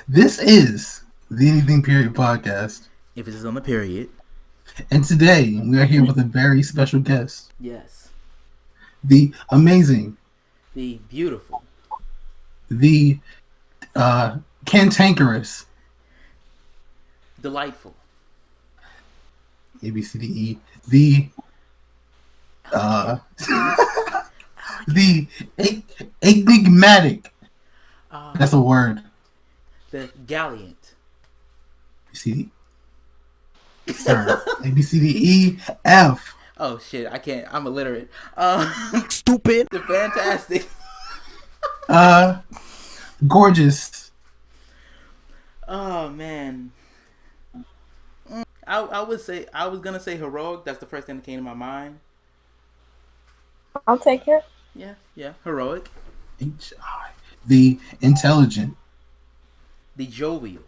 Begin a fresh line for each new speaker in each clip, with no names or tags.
This is the Anything.Period podcast.
If it is on the period.
And today we are here with a very special guest.
Yes.
The amazing.
The beautiful.
The cantankerous.
Delightful.
A, B, C, D, E. The the enigmatic. That's a word.
The gallant.
C, sir. A, B, C, D, E, F.
Oh shit! I can't. I'm illiterate.
Stupid.
The fantastic.
Gorgeous.
Oh man. I would say I was gonna say heroic. That's the first thing that came to my mind.
I'll take it.
Yeah, heroic.
H-I. The intelligent.
The jovial.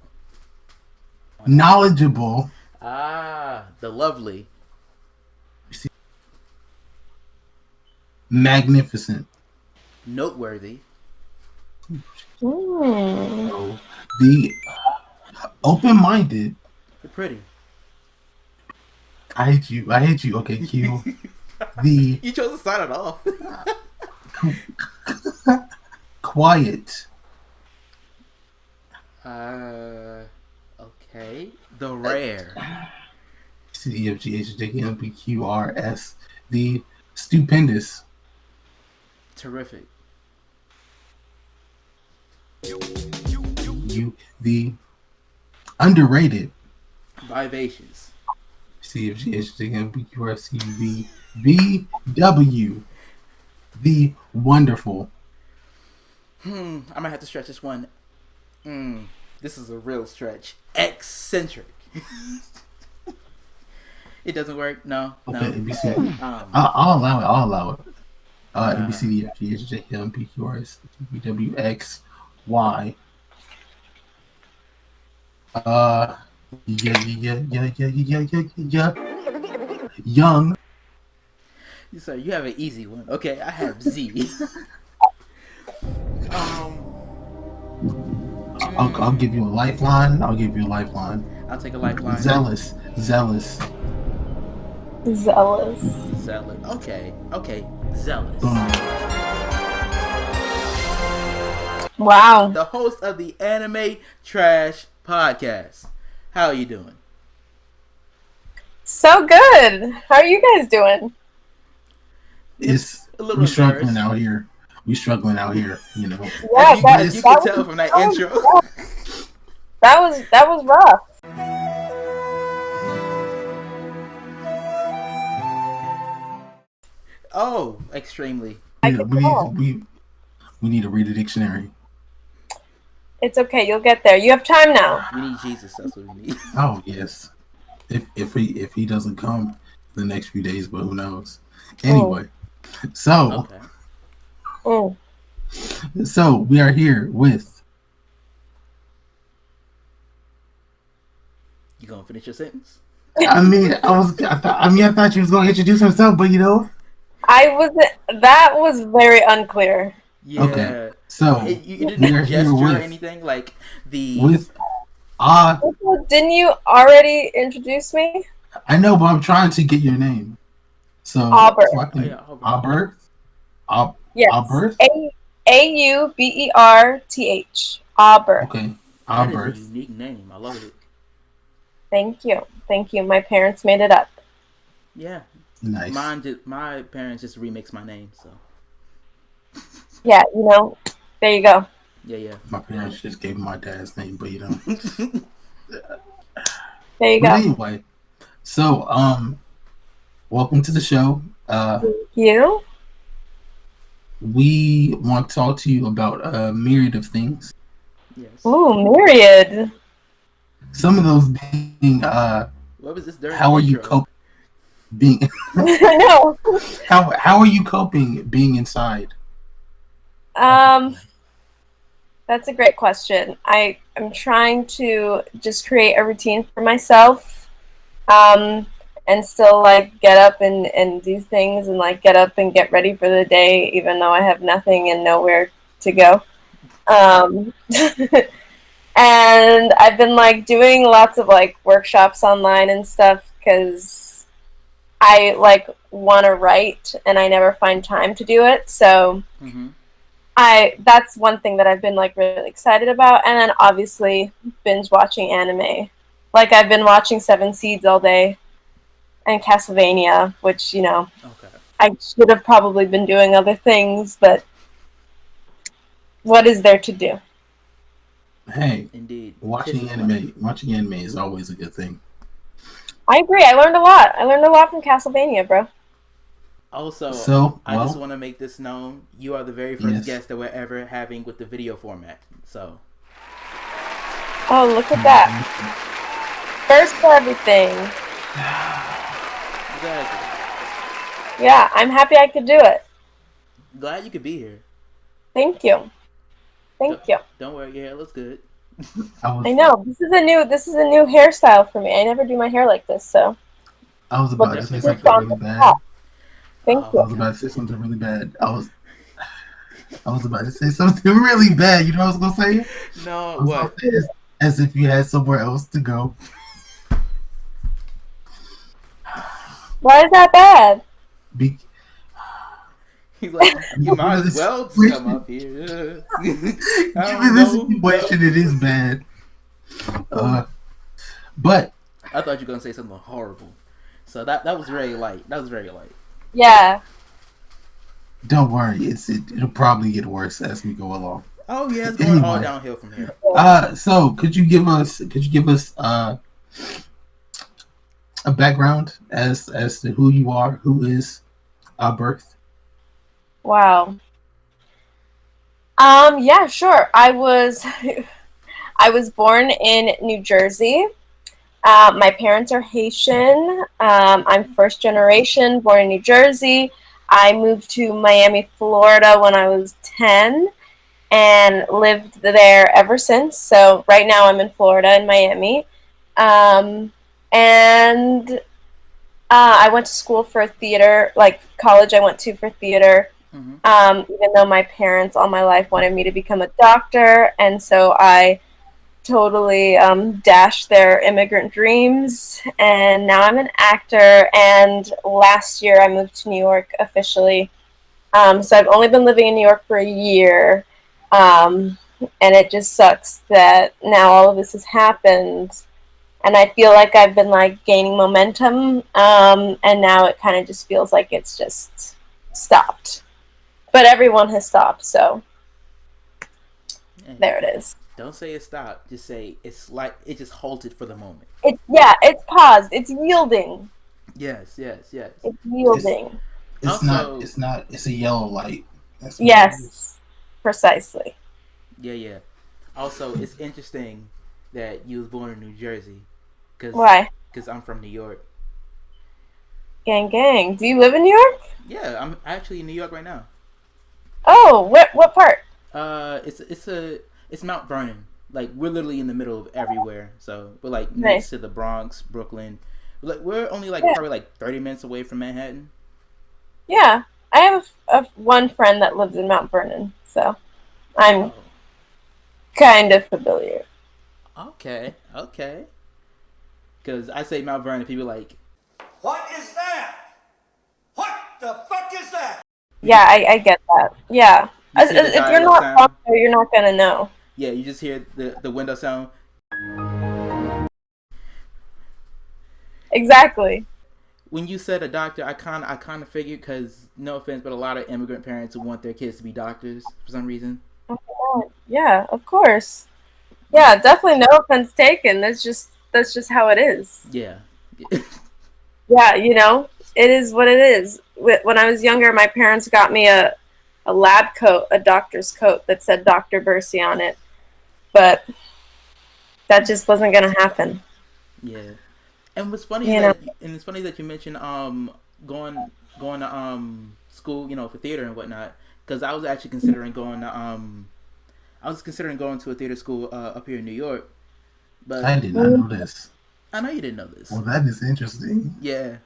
Knowledgeable.
The lovely.
Magnificent.
Noteworthy.
The open-minded.
The pretty.
I hate you. Okay, Q. The
You chose to start it off.
quiet.
Okay. The rare.
C, D, E, F, G, H, J, K, L, M, P, Q, R, S. The stupendous.
Terrific.
You. The underrated.
Vivacious.
C, F, G, H, J, K, L, M, P, Q, R, S, T, U, V. W. The wonderful.
I might have to stretch this one. This is a real stretch. Eccentric. It doesn't work. No.
Okay, ABC. I'll allow it. A, B, C, D, F, G, H, J, K, L, M, P, Q, R, S, T, U, V, W, X, Y. Yeah. Young.
Sorry, you have an easy one. Okay, I have Z.
I'll give you a lifeline.
I'll take a lifeline.
Zealous.
Zealous.
Zealous. Okay. Zealous.
Boom.
Wow.
The host of the Anime Trash Podcast. How are you doing?
So good. How are you guys doing?
It's a little
we struggling out here. You know.
Yeah,
you can tell from that intro.
That was rough.
Oh, extremely.
We need to read a dictionary.
It's okay. You'll get there. You have time now.
We need Jesus. That's what we need.
Oh yes. If he doesn't come the next few days, but who knows? Anyway, so we are here with.
You gonna finish your sentence?
I thought you was gonna introduce herself, but you know.
That was very unclear.
Yeah.
Okay. So
you didn't gesture or anything like the
Didn't you already introduce me?
I know, but I'm trying to get your name. So
Auberth.
Auberth.
Yes.
Auberth.
Auberth. Auberth.
Okay.
That
Auberth.
is a unique name. I love it.
Thank you. My parents made it up.
Yeah.
Nice.
My parents just remixed my name, so.
Yeah, there you go.
Yeah.
My parents just gave me my dad's name, but you know.
There you
but
go.
Anyway, so welcome to the show.
Thank you.
We want to talk to you about a myriad of things.
Yes.
Ooh, myriad.
Some of those being
what was this dirty
how are you
intro?
coping being
I know.
how are you coping being inside?
That's a great question. I'm trying to just create a routine for myself, and still get up and do things and get up and get ready for the day, even though I have nothing and nowhere to go. And I've been like doing lots of like workshops online and stuff because I like want to write and I never find time to do it. So that's one thing that I've been like really excited about. And then obviously binge watching anime. Like I've been watching Seven Seeds all day and Castlevania, which, you know, I should have probably been doing other things, but what is there to do?
Hey,
Indeed.
Watching anime is always a good thing.
I agree. I learned a lot. I learned a lot from Castlevania, bro.
Also, I just want to make this known. You are the very first guest that we're ever having with the video format. So.
Oh, look at that. First for everything.
Exactly.
Yeah, I'm happy I could do it.
Glad you could be here.
Thank you. Thank you.
Don't worry, your hair looks good.
I know. This is a new hairstyle for me. I never do my hair like this, so.
I was about to say something really bad.
Thank you.
I was about to say something really bad. I was about to say something really bad. You know what I was gonna say?
No, what?
As if you had somewhere else to go.
Why is that bad?
He's like, you might as well come up here.
Given this situation, it is bad. But
I thought you were gonna say something horrible. So that was very light. That was very light.
Yeah.
Don't worry, it'll probably get worse as we go along.
Oh yeah, it's going all downhill from here.
So could you give us a background as to who you are, who is Auberth?
Wow. Yeah, sure. I was born in New Jersey. My parents are Haitian. I'm first generation, born in New Jersey. I moved to Miami, Florida when I was 10 and lived there ever since. So right now I'm in Florida in Miami. And I went to school for theater, like college I went to for theater. Even though my parents all my life wanted me to become a doctor, and so I totally dashed their immigrant dreams, and now I'm an actor. And last year I moved to New York officially, so I've only been living in New York for a year, and it just sucks that now all of this has happened, and I feel like I've been like gaining momentum, and now it kind of just feels like it's just stopped. But everyone has stopped, so there it is.
Don't say it stopped. Just say it's like it just halted for the moment.
It's paused. It's yielding.
Yes.
It's yielding.
It's a yellow light.
Yes, precisely.
Yeah. Also, it's interesting that you was born in New Jersey.
Why?
Because I'm from New York.
Gang. Do you live in New York?
Yeah, I'm actually in New York right now.
Oh, what part?
It's Mount Vernon. Like we're literally in the middle of everywhere. So we're like next to the Bronx, Brooklyn. We're only probably like 30 minutes away from Manhattan.
Yeah, I have one friend that lives in Mount Vernon, so I'm kind of familiar.
Okay. Because I say Mount Vernon, people are like,
what is that? What the fuck is that?
Yeah, I get that. Yeah. If you're not from there, you're not going to know.
Yeah, you just hear the window sound.
Exactly.
When you said a doctor, I kind of figured, because no offense, but a lot of immigrant parents who want their kids to be doctors for some reason.
Oh, yeah, of course. Yeah, definitely no offense taken. That's just how it is.
Yeah.
Yeah, you know, it is what it is. When I was younger, my parents got me a lab coat, a doctor's coat that said Dr. Bercy on it. But that just wasn't going to happen.
Yeah. And what's funny it's funny that you mentioned going to school, for theater and whatnot, because I was actually considering going to a theater school up here in New York. But
I did not know this.
I know you didn't know this.
Well, that is interesting.
Yeah.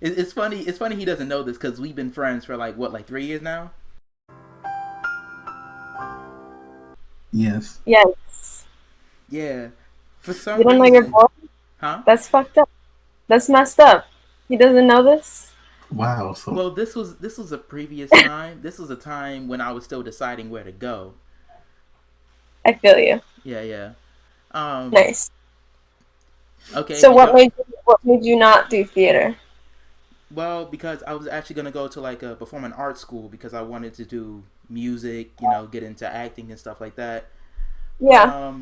It's funny he doesn't know this, because we've been friends for 3 years now.
Yes.
Yes.
Yeah. For some
You don't know your
reason.
boy?
Huh?
That's fucked up. That's messed up. He doesn't know this?
Wow. So
Well, this was a previous time. This was a time when I was still deciding where to go.
I feel you.
Yeah, yeah. Um.
Nice.
Okay.
So what made you not do theater?
Well, because I was actually gonna go to like a performing arts school because I wanted to do music, get into acting and stuff like that. But
Yeah.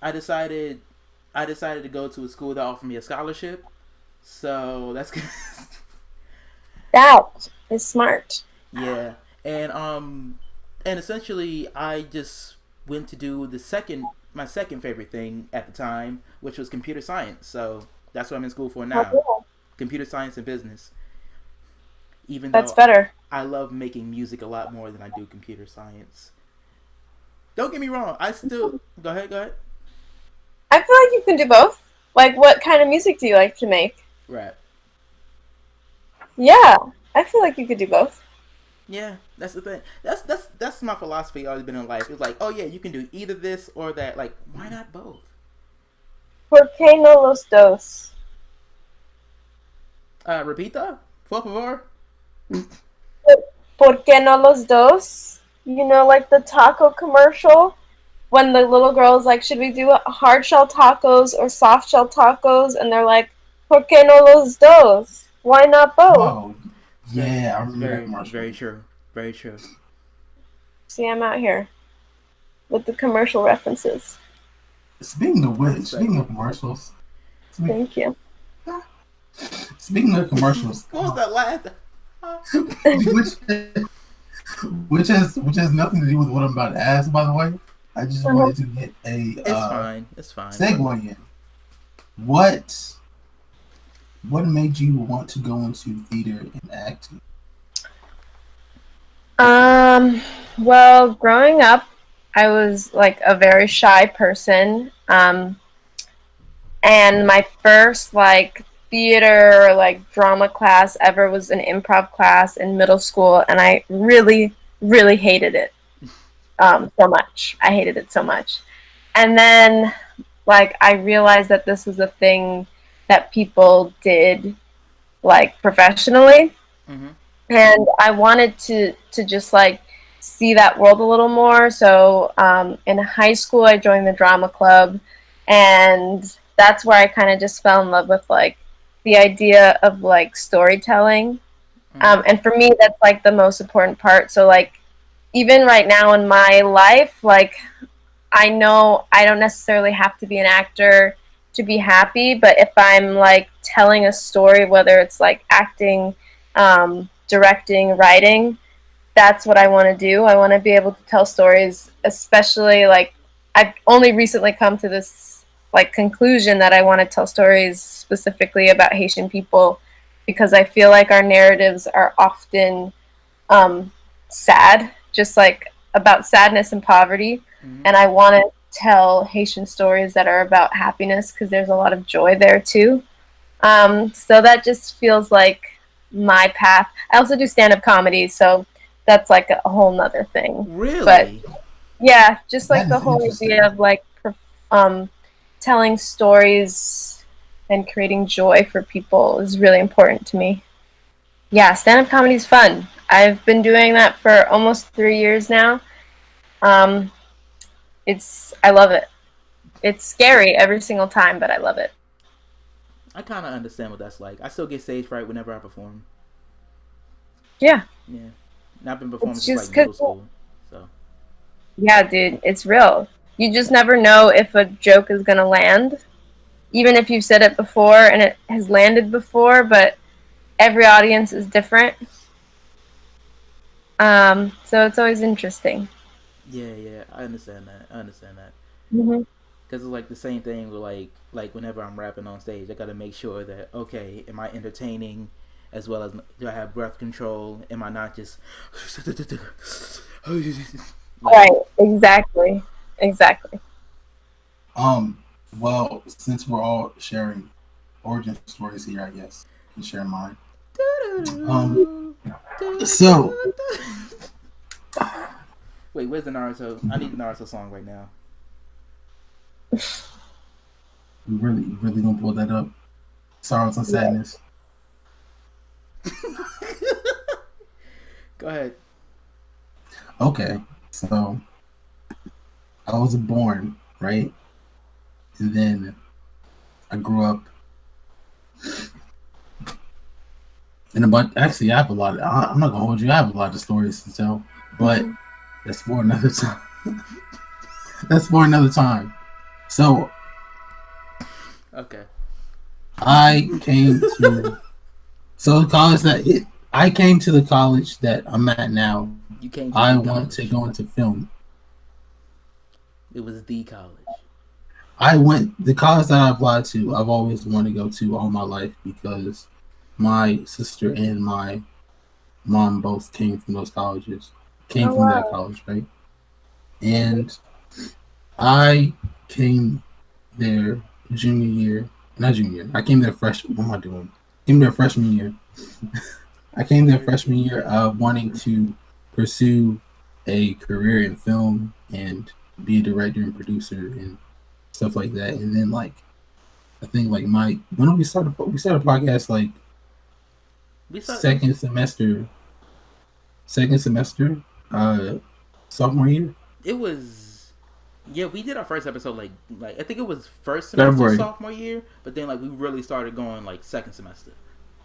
I decided I decided to go to a school that offered me a scholarship. So that's
That is smart.
yeah. And essentially I just went to do my second favorite thing at the time, which was computer science. So that's what I'm in school for
Oh,
now.
cool.
Computer science and business. Even
That's
though
better.
I love making music a lot more than I do computer science. Don't get me wrong. I still go ahead. Go ahead.
I feel like you can do both. Like, what kind of music do you like to make?
Rap.
Yeah, I feel like you could do both.
Yeah, that's the thing. That's my philosophy always been in life. It's like, oh yeah, you can do either this or that. Like, why not both?
¿Por qué no los dos?
Repeat that. Por favor.
¿Por qué no los dos? You know, like the taco commercial? When the little girl's like, should we do hard shell tacos or soft shell tacos? And they're like, ¿por qué no los dos? Why not both?
oh yeah, I remember that
It's
commercial.
very true. Very true.
See, I'm out here with the commercial references.
Speaking of commercials,
Thank you.
speaking of commercials,
What was that last?
which which has nothing to do with what I'm about to ask. By the way, I just wanted to get a
It's fine. It's fine.
segue in. What made you want to go into theater and acting?
Well, growing up, I was like a very shy person. And my first like theater like drama class ever was an improv class in middle school, and I really, really hated it so much. I hated it so much. And then like I realized that this was a thing that people did like professionally,
Mm-hmm.
and I wanted to just like see that world a little more. So in high school, I joined the drama club, and that's where I kind of just fell in love with like the idea of like storytelling.
Mm-hmm.
And for me, that's like the most important part. So like even right now in my life, like I know I don't necessarily have to be an actor to be happy, but if I'm like telling a story, whether it's like acting, directing, writing, that's what I want to do. I want to be able to tell stories, especially like I've only recently come to this like conclusion that I want to tell stories specifically about Haitian people because I feel like our narratives are often sad, just like about sadness and poverty.
Mm-hmm.
And I want to tell Haitian stories that are about happiness because there's a lot of joy there too. So that just feels like my path. I also do stand-up comedy, so that's like a whole nother thing. But
Really?
yeah, just like
That
the
is
whole
interesting.
idea of like telling stories and creating joy for people is really important to me. Yeah, stand-up comedy is fun. I've been doing that for almost 3 years now. Um, I love it. It's scary every single time, but I love it.
I kind of understand what that's like. I still get stage fright whenever I perform.
Yeah,
Yeah. And I've been performing
it's
since
just
like middle
because,
school. So.
yeah, dude, it's real. You just never know if a joke is gonna land, even if you've said it before and it has landed before, but every audience is different. So it's always interesting.
Yeah, yeah. I understand that. I understand that.
Hmm.
Because it's like the same thing with like whenever I'm rapping on stage, I gotta make sure that okay, am I entertaining, as well as do I have breath control? Am I not just like
Right, exactly. Exactly.
Um, well, since we're all sharing origin stories here, I guess I can share mine. Um, so
wait, where's the Naruto? I need the Naruto song right now.
You really gonna pull that up? Sorrows and Sadness.
Go ahead.
Okay, so I was born, right? And then I grew up in a bunch. Actually, I have a lot. I'm not gonna hold you. I have a lot of stories to tell, but that's for another time. That's for another time. So
Okay.
I came to I came to the college that I'm at now.
You came to
I
the
wanted
college.
to go into film.
It was the college.
The college that I applied to. I've always wanted to go to all my life because my sister and my mom both came from those colleges. Came
Oh,
from that
wow.
college, right? And I came there junior year, not junior. I came there freshman. What am I doing? Came there freshman year. I came there freshman year, wanting to pursue a career in film and be a director and producer and stuff like that. And then, like, I think like when did we started a podcast like
We saw
second semester, sophomore year.
it was. Yeah, we did our first episode like I think it was first semester
February.
sophomore year, but then like we really started going like second semester.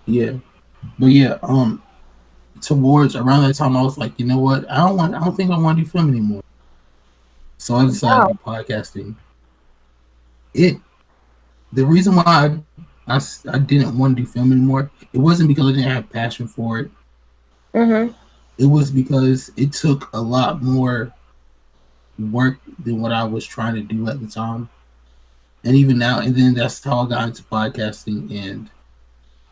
Yeah, but yeah, towards around that time, I was like, you know what? I don't think I want to do film anymore. So I decided to do podcasting. The reason why I didn't want to do film anymore, it wasn't because I didn't have passion for it. It was because it took a lot more work than what I was trying to do at the time. And even now, and then that's how I got into podcasting, and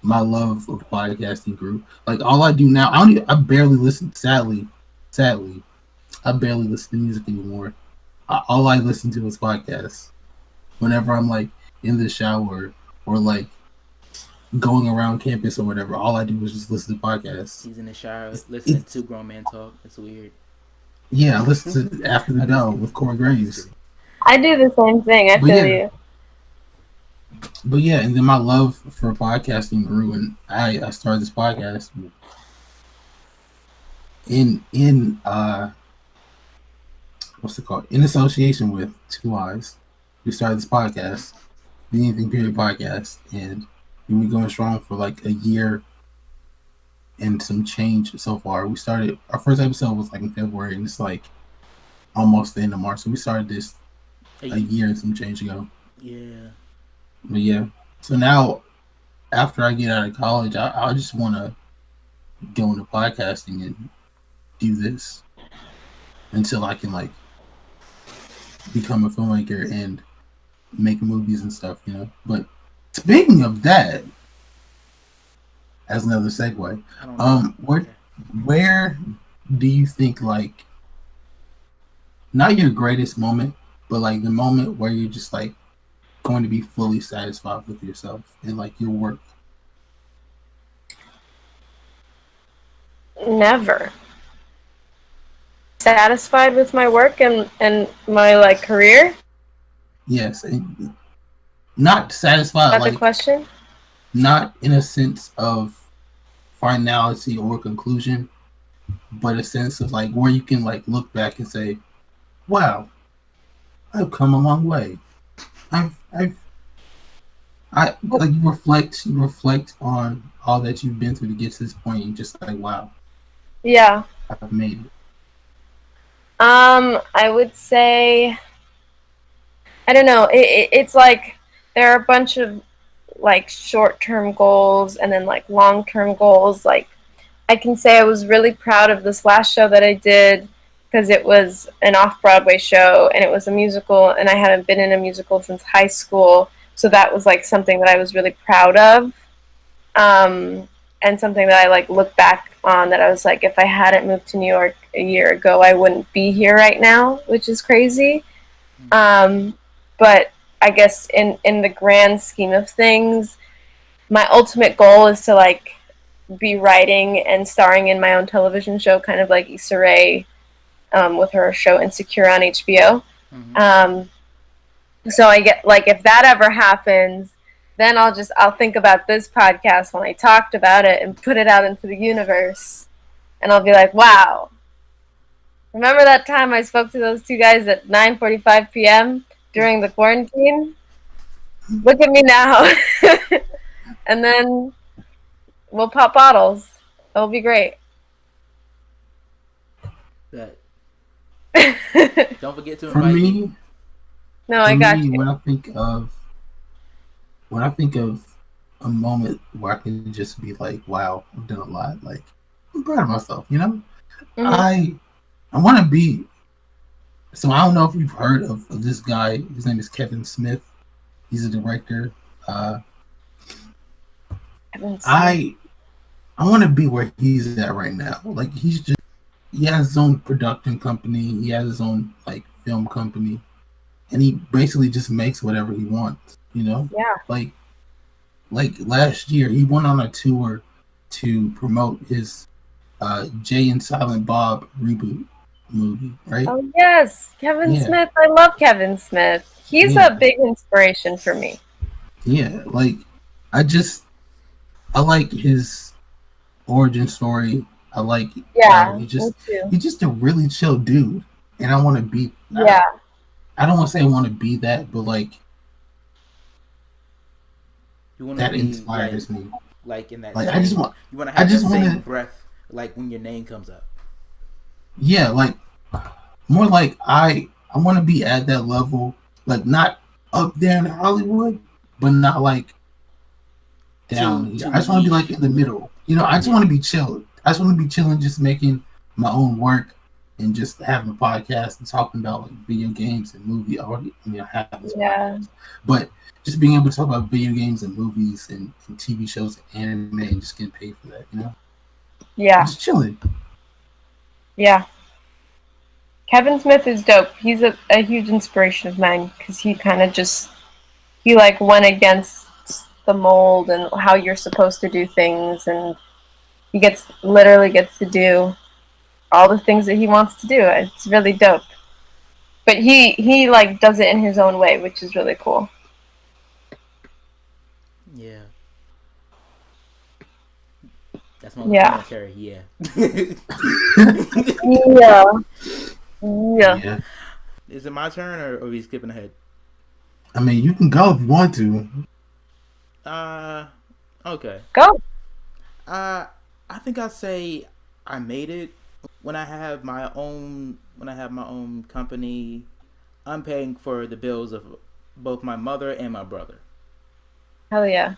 my love of podcasting grew. Like, all I do now, I barely listen. Sadly, I barely listen to music anymore. All I listen to is podcasts. Whenever I'm like in the shower or like going around campus or whatever, all I do is just listen to podcasts.
He's in the shower listening to grown man talk. It's weird.
Yeah, I listen to After the Bell with Corey Graves.
I do the same thing. I feel you.
But yeah, and then my love for podcasting grew, and I started this podcast in what's it called? In association with Two Eyes. We started this podcast, the Anything.Period podcast, and we've been going strong for like a year and some change so far. We started our first episode was like in February, and it's like almost the end of March. So we started this a year and some change ago.
Yeah.
But yeah, so now after I get out of college, I just want to go into podcasting and do this until I can like become a filmmaker and make movies and stuff, you know. But speaking of that, as another segue, where do you think, like, not your greatest moment, but like the moment where you're just like going to be fully satisfied with yourself and like your work?
Never. Satisfied with my work and my like career?
Yes, and not satisfied.
Is that
like
the question?
Not in a sense of finality or conclusion, but a sense of like where you can like look back and say, "Wow, I've come a long way. I like you reflect on all that you've been through to get to this point. You just like, wow,
yeah,
I've made it."
I would say, I don't know. It's like there are a bunch of like short-term goals and then like long-term goals. Like I can say I was really proud of this last show that I did because it was an off-Broadway show and it was a musical, and I hadn't been in a musical since high school, so that was like something that I was really proud of, and something that I like look back on that I was like, if I hadn't moved to New York a year ago, I wouldn't be here right now, which is crazy. But I guess in the grand scheme of things, my ultimate goal is to like be writing and starring in my own television show, kind of like Issa Rae with her show Insecure on HBO. So I get like if that ever happens, then I'll think about this podcast when I talked about it and put it out into the universe, and I'll be like, wow. Remember that time I spoke to those two guys at 9:45 p.m. during the quarantine? Look at me now. And then we'll pop bottles. It'll be great.
That. Don't forget to
For
invite me.
me,
No, I got you.
when I think of a moment where I can just be like, wow, I've done a lot. Like, I'm proud of myself, you know? I want to be. So I don't know if you've heard of this guy. His name is Kevin Smith. He's a director. I want to be where he's at right now. Like he has his own production company. He has his own like film company, and he basically just makes whatever he wants. You know?
Yeah.
Like last year, he went on a tour to promote his Jay and Silent Bob reboot movie, right?
Oh yes, Kevin Smith. I love Kevin Smith. He's a big inspiration for me.
Yeah, like I like his origin story. I like he's just a really chill dude, and I want to be.
Yeah.
I don't want to say I want to be that, but like that inspires me.
Like in that,
like
same,
I just want.
You want to have the same breath, like when your name comes up.
Yeah, like more like I want to be at that level, like not up there in Hollywood, but not like down here. I just want to be like in the middle. You know, I just want to be chill. I just want to be chilling, just making my own work and just having a podcast and talking about like video games and movie. I already, have this podcast, but just being able to talk about video games and movies and TV shows and anime and just getting paid for that, you know?
Yeah.
Just chilling.
Yeah. Kevin Smith is dope. He's a huge inspiration of mine because he kind of he like went against the mold and how you're supposed to do things, and he literally gets to do all the things that he wants to do. It's really dope. But he like does it in his own way, which is really cool.
Yeah. That's my commentary, yeah.
Yeah.
Is it my turn or are we skipping ahead?
I mean, you can go if you want to.
Okay.
Go.
I think I'd say I made it. When I have my own company, I'm paying for the bills of both my mother and my brother.
Hell yeah.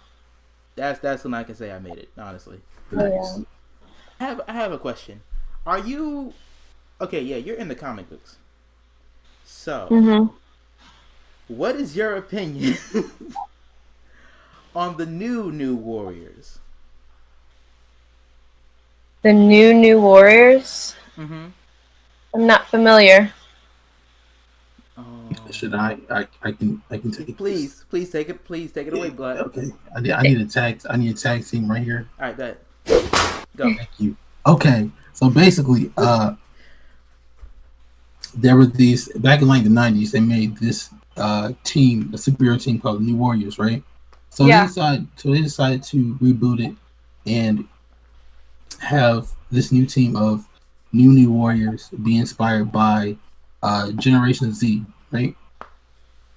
That's when I can say I made it, honestly.
Nice.
I have a question. Are you okay? Yeah, you're in the comic books. So, what is your opinion on the new Warriors?
The new Warriors? I'm not familiar.
Should I can take it.
Please take it. Please take it away, Blood.
Okay. I need a tag team right here.
All right, bet. Go.
Thank you. Okay. So basically, there were these back in like the 90s. They made this team, a superhero team called the New Warriors, right? So they decided to reboot it and have this new team of new Warriors be inspired by Generation Z, right?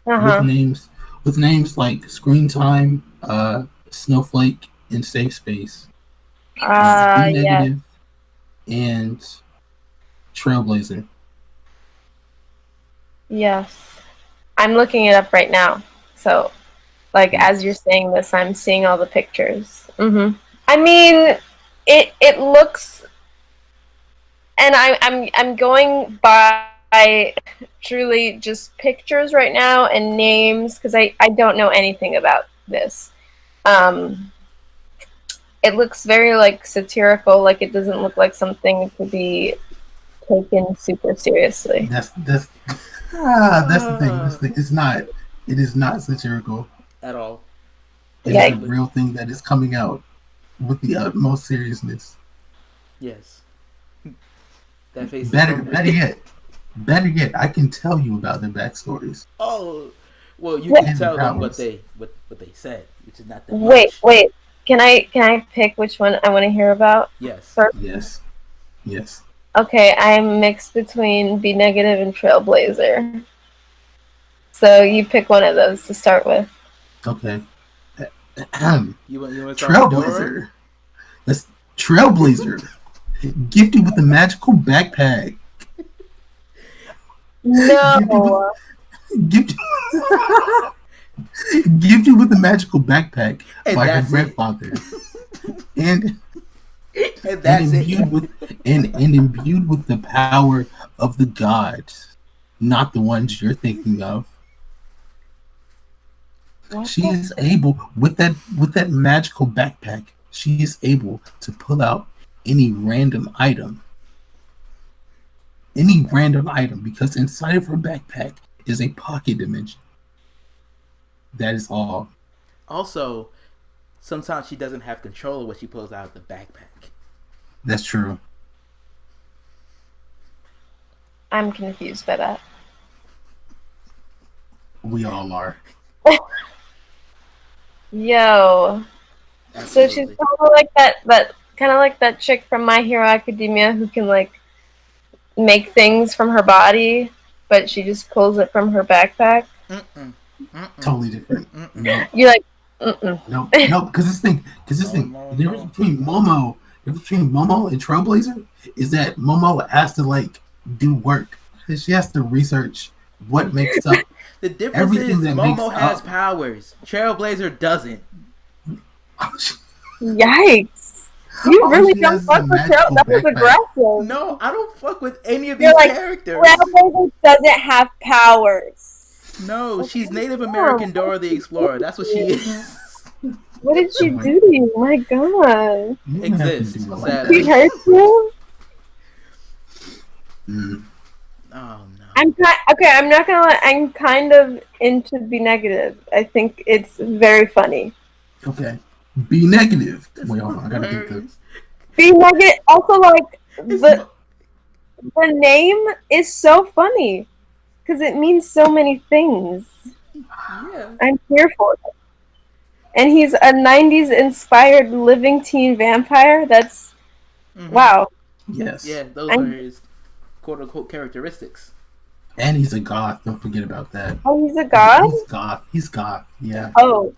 With names like Screen Time, Snowflake, and Safe Space. B-Negative and Trailblazer.
Yes. I'm looking it up right now. So, like, as you're saying this, I'm seeing all the pictures. I mean, it looks, and I'm going by truly just pictures right now and names because I don't know anything about this. It looks very like satirical. Like it doesn't look like something to be taken super seriously.
That's the thing. It is not satirical
at all.
It's a real thing that is coming out with the utmost seriousness.
Yes. That face.
Better yet, I can tell you about their backstories.
Oh, Well, you can
And
tell them what
powers.
they said, which is not that
Wait,
much.
wait. Can I pick which one I want to hear about
Yes.
first?
Yes. Yes.
Okay, I'm mixed between Be Negative and Trailblazer. So you pick one of those to start with.
Okay.
You want to start with Dora?
Trailblazer. That's Trailblazer. Gifted with a magical backpack. Gifted with
No.
gifted, gifted with a magical backpack
And
by her
that's it.
grandfather. And
And
and
that's it.
imbued with and imbued with the power of the gods, not the ones you're thinking of.
What
She
the-
is able with that magical backpack. She is able to pull out any random item, because inside of her backpack is a pocket dimension. That is all.
Also, sometimes she doesn't have control of what she pulls out of the backpack.
That's true.
I'm confused by that.
We all are.
Yo. So
Absolutely.
she's kind of like that chick from My Hero Academia who can like make things from her body, but she just pulls it from her backpack.
Mm-mm. Mm-mm.
Totally different.
Mm-mm.
No,
You're like, mm-mm.
no, because this thing,
No,
the difference
no.
between Momo and Trailblazer is that Momo has to like do work. She has to research what makes up
The difference
everything
is
that makes
Momo has
up.
powers. Trailblazer doesn't.
Yikes. You
All
really
she
don't
has is
fuck
a
with Trail.
magical
That was
backpack.
aggressive.
No, I don't fuck with any of
You're
these
like,
characters.
Trailblazer doesn't have powers.
No, she's Native American Dora the Explorer. That's what she is.
What did she
Oh my-
do to you? My God.
You don't have to
Exists,
do it like
sadly.
She
that.
hurt you?
Mm.
Oh no.
I'm not gonna lie. I'm kind of into Be Negative. I think it's very funny.
Okay. Be negative. Wait, hold on. I gotta get the.
Be Negative. Also, like
It's
the name is so funny because it means so many things.
yeah.
I'm here for it. And he's a 90s inspired living teen vampire. That's
Mhm.
wow.
Yes.
Yeah, those
I'm-
are his quote unquote characteristics.
And he's a goth. Don't forget about that.
Oh, he's a god?
He's goth. Yeah.
Oh,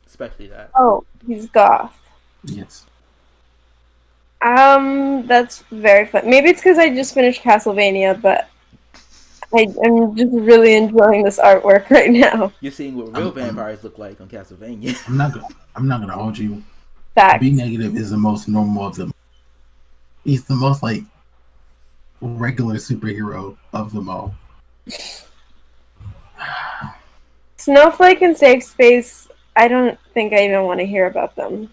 Especially that.
he's goth.
Yes.
That's very fun. Maybe it's because I just finished Castlevania, but I'm just really enjoying this artwork right now.
You're seeing what real vampires look like on Castlevania.
I'm not gonna hold you.
Facts.
Be negative is the most normal of them. He's the most like regular superhero of them all.
Snowflake and Safe Space, I don't think I even want to hear about them.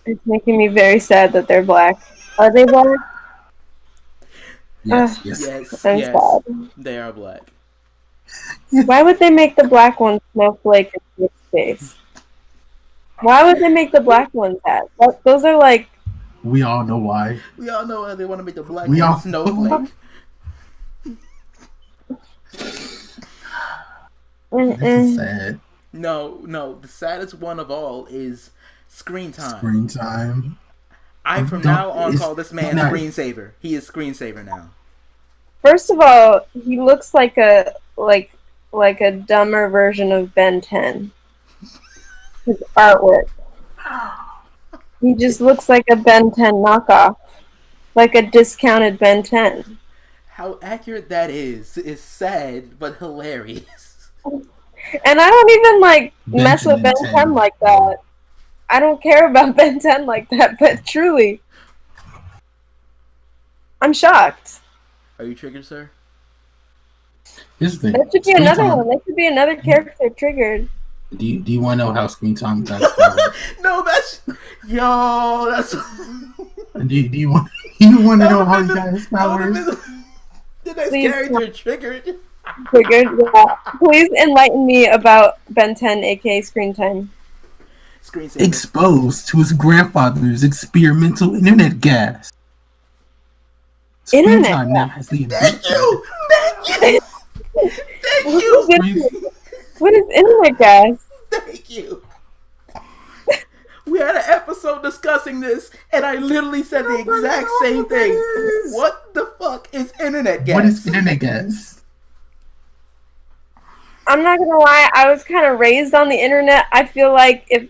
It's making me very sad that they're black. Are they black?
Yes. Yes.
Yes,
I'm
yes,
sad.
they are black.
Why would they make the black ones Snowflake and Safe Space? Why would they make the black ones that? Those are like...
We all know why.
We all know why they want to make the black
We
one
all-
Snowflake.
This is sad.
No, the saddest one of all is Screen Time.
Screen time.
I from
Don't-
now on
it's
call this man
not-
Screensaver. He is Screensaver now.
First of all, he looks like a dumber version of Ben 10. His artwork. He just looks like a Ben 10 knockoff. Like a discounted Ben 10.
How accurate that is sad but hilarious.
And I don't even like mess with
Benjamin
Ben
10.
10 like that. I don't care about Ben 10 like that, but truly. I'm shocked.
Are you triggered, sir?
Here's the thing.
That should be
Screen
another
time-
one. That should be another character triggered.
Do you want to know how screen time got started?
No, that's
do you want to know how he got his powers?
The next
Please
character triggered.
Triggered. Yeah. Please enlighten me about Ben 10, aka Screen Time.
Screensaver.
Exposed to his grandfather's experimental internet gas. Screen
Internet
time now has the
Thank you. Thank you. Thank you.
Screen,
What is internet gas?
Thank you. We had an episode discussing this, and I literally said the exact same thing. What the fuck is internet gas?
What is internet gas?
I'm not gonna lie, I was kind of raised on the internet. I feel like if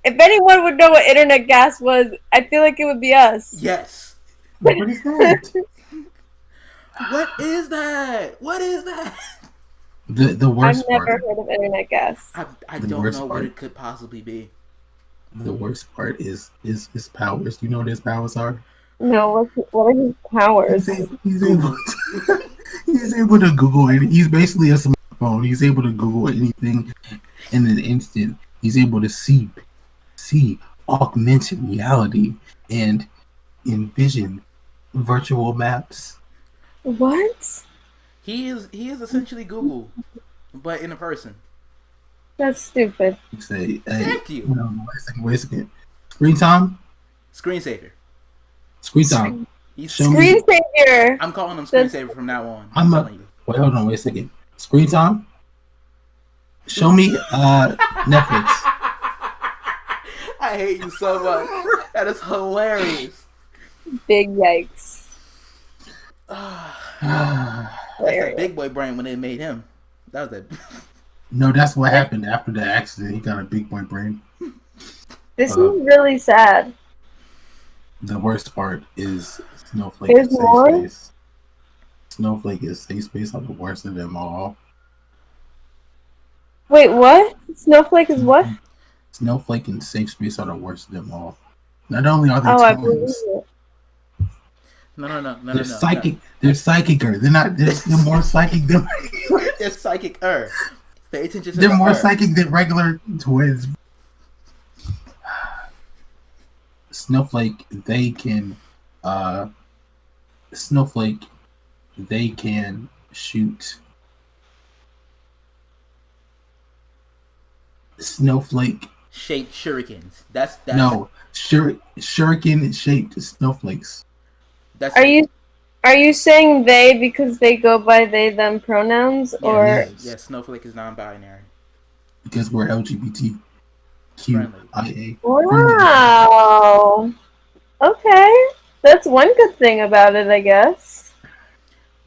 anyone would know what internet gas was, I feel like it would be us.
Yes.
What is that?
What is that? What is that?
The worst
I've never
part.
heard of internet gas.
I
The
don't
worst
know what
part.
it could possibly be.
The worst part is his powers. You know what his powers are?
No, what are his powers?
He's able to Google it. He's basically a smartphone. He's able to Google anything in an instant. He's able to see augmented reality and envision virtual maps.
What?
He is essentially Google, but in a person.
That's stupid.
You say, hey,
Thank you.
Wait a second. Screen time?
Screensaver.
Screen time.
Screensaver.
I'm calling him screensaver from now on.
Wait, hold on, wait a second. Screen time? Show me Netflix.
I hate you so much. That is hilarious.
Big yikes.
That's that big boy brain when they made him. That was that.
No, that's what happened after the accident. He got a big boy brain.
This is really sad.
The worst part is Snowflake
There's
is safe
more?
space. Snowflake is safe space are the worst of them all.
Wait, what? Snowflake is what?
Snowflake and safe space are the worst of them all. Not only are they
I believe
twins,
it.
No.
they're psychic. They're psychicer. They're not. They're more psychic than.
They're psychic. Pay attention to
They're more
her.
psychic than regular twins. Snowflake, they can shoot. Snowflake
Shaped shurikens. That's
no shuriken shaped snowflakes.
That's
Are you saying they because they go by they them pronouns or
yeah, Snowflake is non-binary.
Because we're LGBTQIA.
Wow. Okay. That's one good thing about it, I guess.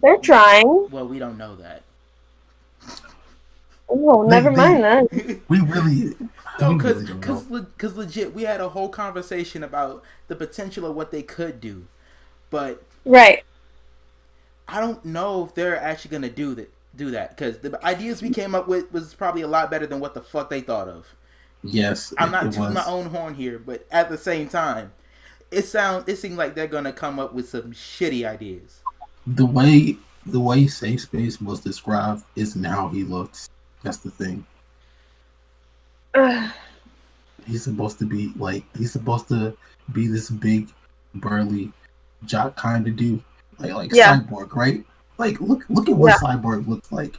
They're trying.
Well, we don't know that.
Oh, never mind that.
We really
No,
we really don't know.
because legit, we had a whole conversation about the potential of what they could do, but
Right.
I don't know if they're actually gonna do that because the ideas we came up with was probably a lot better than what the fuck they thought of.
Yes,
I'm not
it
tooting
was.
my own horn here, but at the same time, it seems like they're gonna come up with some shitty ideas.
The way safe space was described isn't how he looks. That's the thing. He's supposed to be this big, burly, jock kind of dude, like
Yeah.
Cyborg, right? Like look at what Cyborg looks like.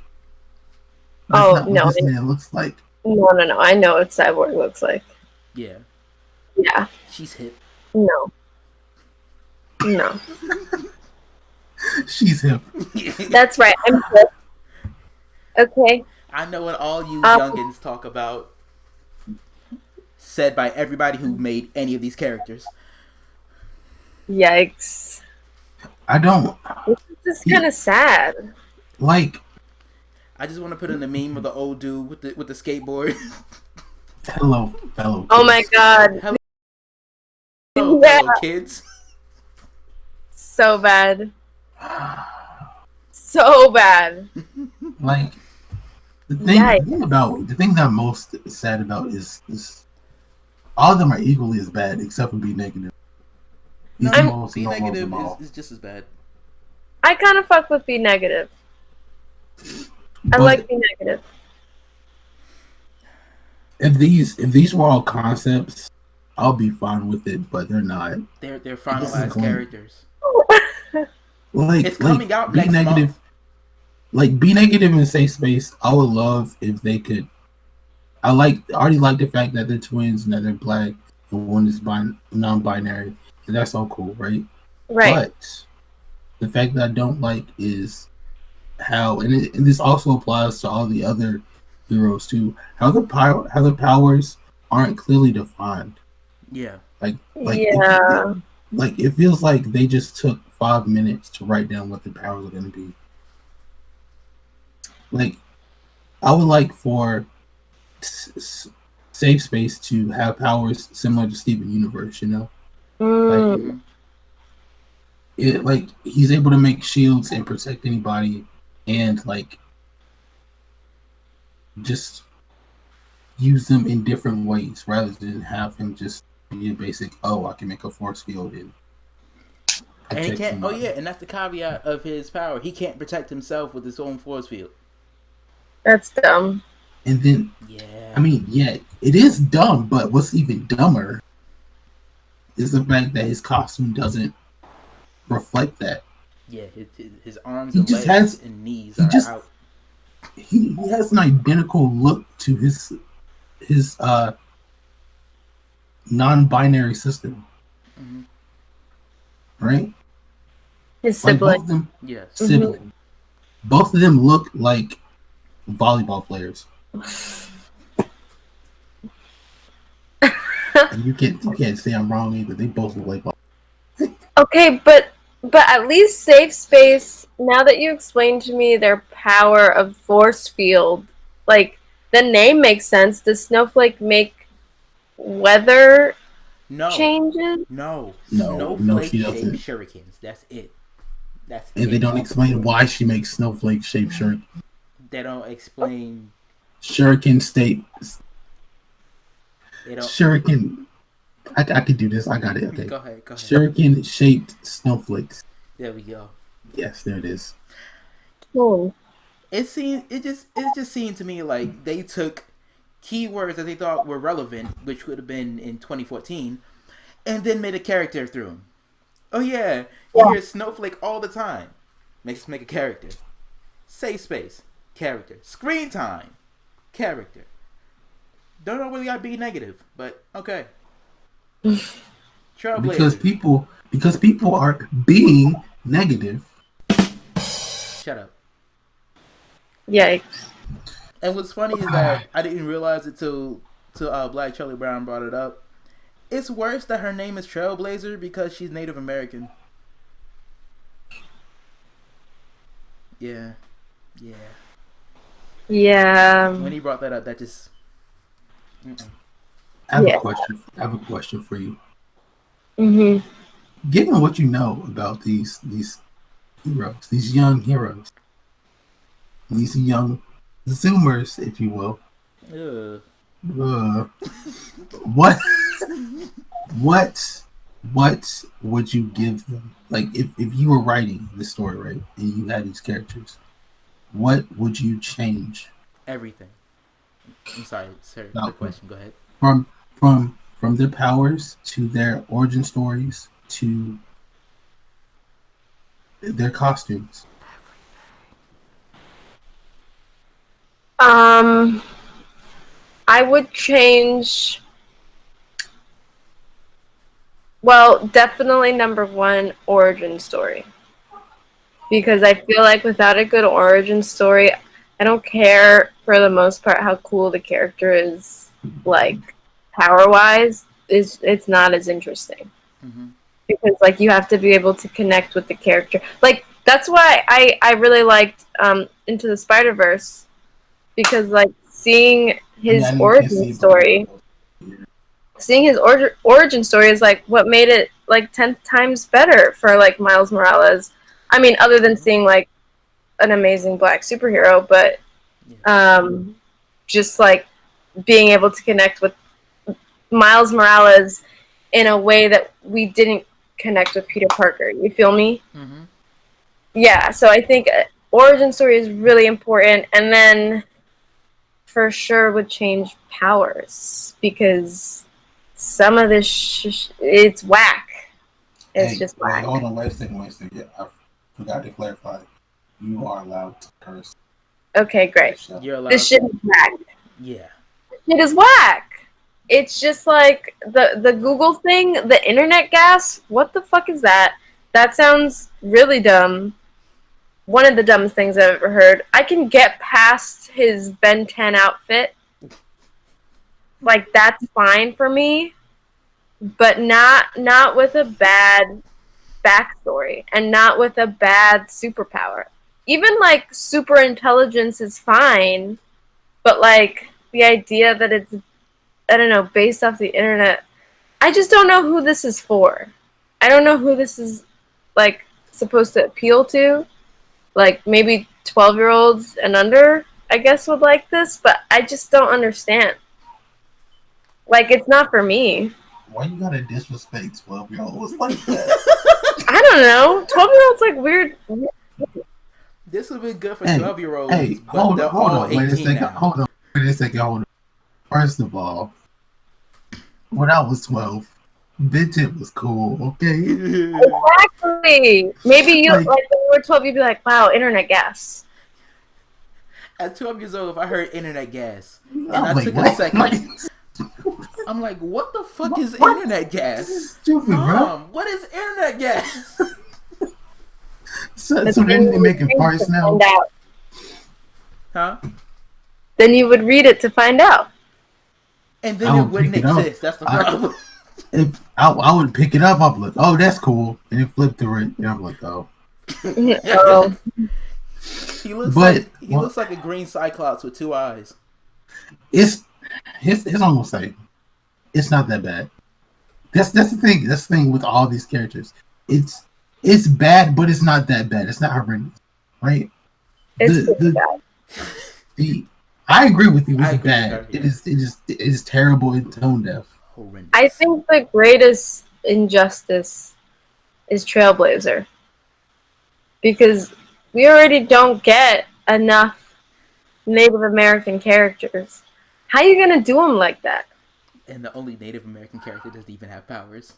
That's
Oh,
not what
no.
this man looks like.
No. I know what Cyborg looks like.
Yeah,
Yeah.
she's hip.
No.
She's hip.
That's right. I'm good. Okay.
I know what all you youngins talk about. Said by everybody who made any of these characters.
Yikes.
I don't
This is kind of sad.
like.
I just want to put in the meme of the old dude with the skateboard.
Hello, fellow.
Oh my
kids.
god.
Hello,
Yeah.
fellow kids.
So bad. So bad.
Like the thing that I'm most sad about is all of them are equally as bad except for B negative. He's the most
B
normal of
negative
them all.
is just as bad.
I kind of fuck with B negative. I
But
like B negative.
if these were all concepts, I'll be fine with it, but they're not.
They're finalized characters.
Like
It's coming out
B
next
negative,
month.
like B negative and Safe Space. I would love if they could. I already like the fact that they're twins and that they're black and one is non-binary, and that's all cool, right?
Right.
But the fact that I don't like is how, and this also applies to all the other heroes too. How the powers aren't clearly defined.
Yeah.
Yeah.
It feels like they just took 5 minutes to write down what the powers are going to be. Like, I would like for Safe Space to have powers similar to Steven Universe. You know,
Mm.
like he's able to make shields and protect anybody, and like just use them in different ways rather than have him just be a basic. Oh, I can make a force field and
And he
protect
can't. Oh
somebody.
yeah, and that's the caveat of his power. He can't protect himself with his own force field.
That's dumb.
And then,
Yeah.
I mean, yeah, it is dumb. But what's even dumber is the fact that his costume doesn't reflect that.
Yeah, his arms
He
and
just
legs
has-
and knees
he
are
just-
out.
He has an identical look to his non-binary sister, right?
His
Like both
sibling.
of them
Yes.
sibling. Both of them look like volleyball players. And you can't say I'm wrong either. They both look like
Okay, but at least Safe Space, now that you explained to me their power of force field, like the name makes sense. Does Snowflake make weather
No.
changes?
No.
No,
Snowflake
she
shaped
doesn't.
shurikens. That's it. That's
and
it.
they don't explain why she makes snowflake shaped
They don't explain.
shuriken state
They don't.
shuriken. I could do this. I got it. Okay.
Go ahead.
Shuriken shaped snowflakes.
There we go.
Yes, there it is.
Oh.
It just seemed to me like they took keywords that they thought were relevant, which would have been in 2014, and then made a character through them. Oh yeah, you hear snowflake all the time. Make a character. Safe space, character. Screen time, character. Don't know really gotta be negative, but okay. Trailblazer.
Because people are being negative.
Shut up.
Yikes.
And what's funny is that I didn't realize it till Black Charlie Brown brought it up. It's worse that her name is Trailblazer because she's Native American. Yeah. When he brought that up, that just.
I have a question for you.
Mm-hmm.
Given what you know about these heroes, these young heroes, these young Zoomers, if you will. What would you give them? Like if you were writing the story, right, and you had these characters, what would you change?
Everything. I'm sorry, sir.
No.
The question. Go ahead.
From their powers to their origin stories to their costumes.
I would change. Well, definitely number one, origin story. Because I feel like without a good origin story, I don't care for the most part how cool the character is, like power wise. It's not as interesting.
Mm-hmm.
Because like you have to be able to connect with the character. Like that's why I really liked Into the Spider-Verse, because like seeing his origin story. Seeing his origin story is like what made it like 10 times better for like Miles Morales. I mean, other than seeing like an amazing black superhero, but just like being able to connect with Miles Morales in a way that we didn't connect with Peter Parker. You feel me?
Mm-hmm.
Yeah, so I think origin story is really important, and then for sure would change powers, because some of this it's whack. It's just whack.
Hold on, wait a second. Yeah, I forgot to clarify. You are allowed to curse.
Okay, great.
You're allowed.
This shit is whack.
Yeah.
It is whack. It's just like the Google thing, the internet gas. What the fuck is that? That sounds really dumb. one of the dumbest things I've ever heard. I can get past his Ben 10 outfit. Like, that's fine for me. But not with a bad backstory and not with a bad superpower. Even like super intelligence is fine, but like the idea that it's, I don't know, based off the internet, I just don't know who this is for. I don't know who this is like supposed to appeal to. Like maybe 12-year-olds and under, I guess, would like this, but I just don't understand. Like, it's not for me.
Why you gotta disrespect 12-year-olds like that?
I don't know. 12-year-olds like weird.
This would be good for 12-year-olds.
Hey, hold on. Wait a second. Hold on. First of all, when I was 12, Ben 10 was cool, okay?
Exactly. Maybe you like when you were 12, you'd be like, "Wow, internet gas."
At 12 years old, if I heard internet gas, and I took a second, I'm like, "What the fuck is internet gas?"
This is stupid,
Mom, what is internet gas?
so then they making parts now?
Huh?
Then you would read it to find out.
And then it wouldn't exist. That's the problem.
If I would pick it up, I'd be like, "Oh, that's cool," and then flip through it, and I'm like, "Oh."
He looks like a green cyclops with 2 eyes.
His almost say it's not that bad. That's the thing. That's the thing with all these characters. It's bad, but it's not that bad. It's not horrendous, right?
It's bad.
I agree with you. It's bad. It is terrible and tone deaf.
Horrendous.
I think the greatest injustice is Trailblazer, because we already don't get enough Native American characters. How are you gonna do them like that?
And the only Native American character doesn't even have powers.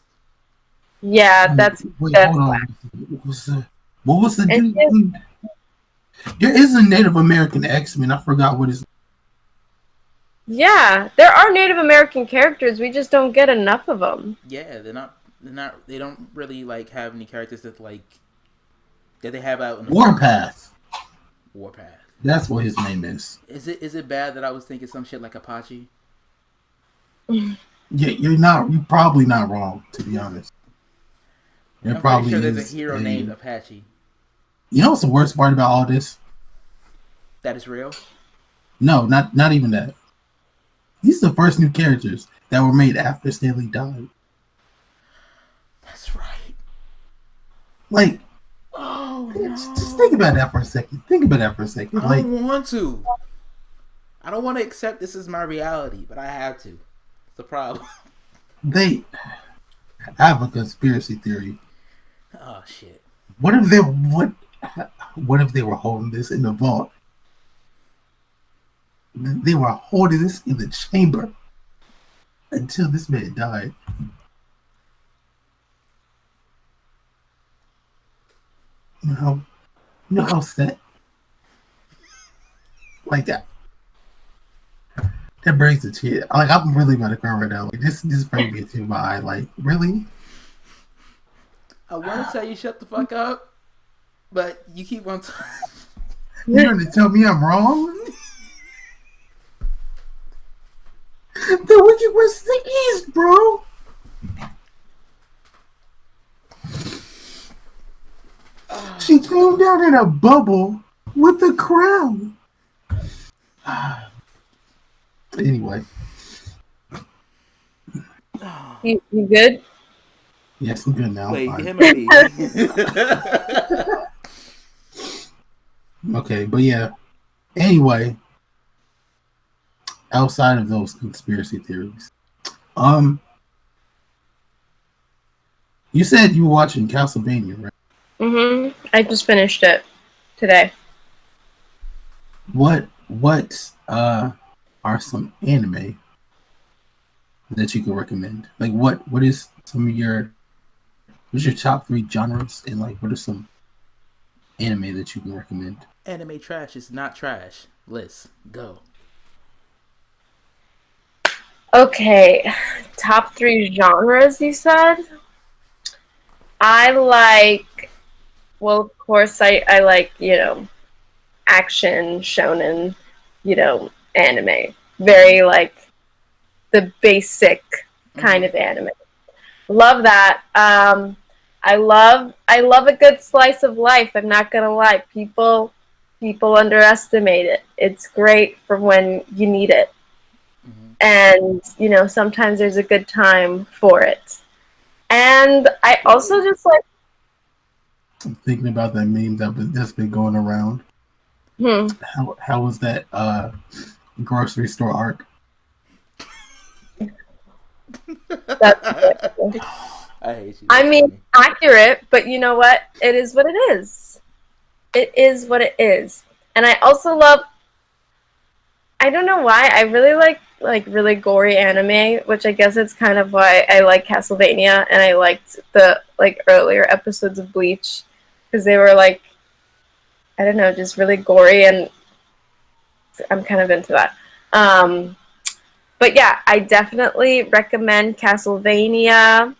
Yeah, that's
hold on. What was the dude? There is a Native American X-Men. I forgot what his.
Yeah, there are Native American characters. We just don't get enough of them.
Yeah, they're not. They don't really like have any characters that they have out in the
Warpath.
Warpath.
That's what his name is.
Is it bad that I was thinking some shit like Apache?
Yeah, you're probably not wrong, to be honest.
I'm pretty sure there's a hero named Apache.
You know what's the worst part about all this?
That is real?
No, not even that. These are the first new characters that were made after Stanley died.
That's right.
Like, just think about that for a second. I
don't want to. I don't want to accept this as my reality, but I have to. It's the problem.
I have a conspiracy theory.
Oh shit.
What if they were holding this in the vault? They were holding this in the chamber until this man died. You know how sad? Like that. That brings a tear. Like, I'm really about to cry right now. Like, this brings me a tear in my eye. Like, really?
I want to tell you shut the fuck up, but you keep on.
You're going to tell me I'm wrong? The Wicked West the East, bro. She came down in a bubble with a crown. Anyway.
You good?
Yes, I'm good now.
Wait, him or me?
Okay, but yeah. Anyway, outside of those conspiracy theories, you said you were watching Castlevania, right?
I just finished it today.
What are some anime that you could recommend? Like, what is some of what's your top 3 genres, and like, what are some anime that you can recommend?
Anime trash is not trash. Liz, go.
Okay, top 3 genres, you said? I like, well, of course, I like, action, shonen, anime. Very, like, the basic kind of anime. Love that. I love a good slice of life. I'm not gonna lie. People underestimate it. It's great for when you need it. And, sometimes there's a good time for it. And I also just like
I'm thinking about that meme that's been going around. How was that grocery store arc?
that's
I hate you.
I mean, accurate, but you know what? It is what it is. It is what it is. And I also love, I don't know why, I really like really gory anime, which I guess it's kind of why I like Castlevania and I liked the like earlier episodes of Bleach because they were like, I don't know, just really gory, and I'm kind of into that. But yeah, I definitely recommend Castlevania.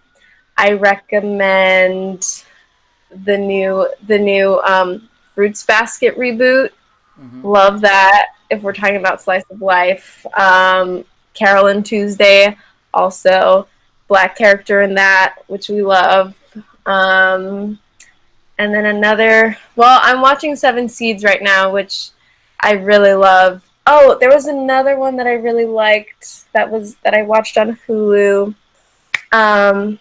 I recommend the new Fruits Basket reboot. Love that. If we're talking about slice of life, Carol and Tuesday, also black character in that, which we love. And then another. Well, I'm watching Seven Seeds right now, which I really love. Oh, there was another one that I really liked that I watched on Hulu. I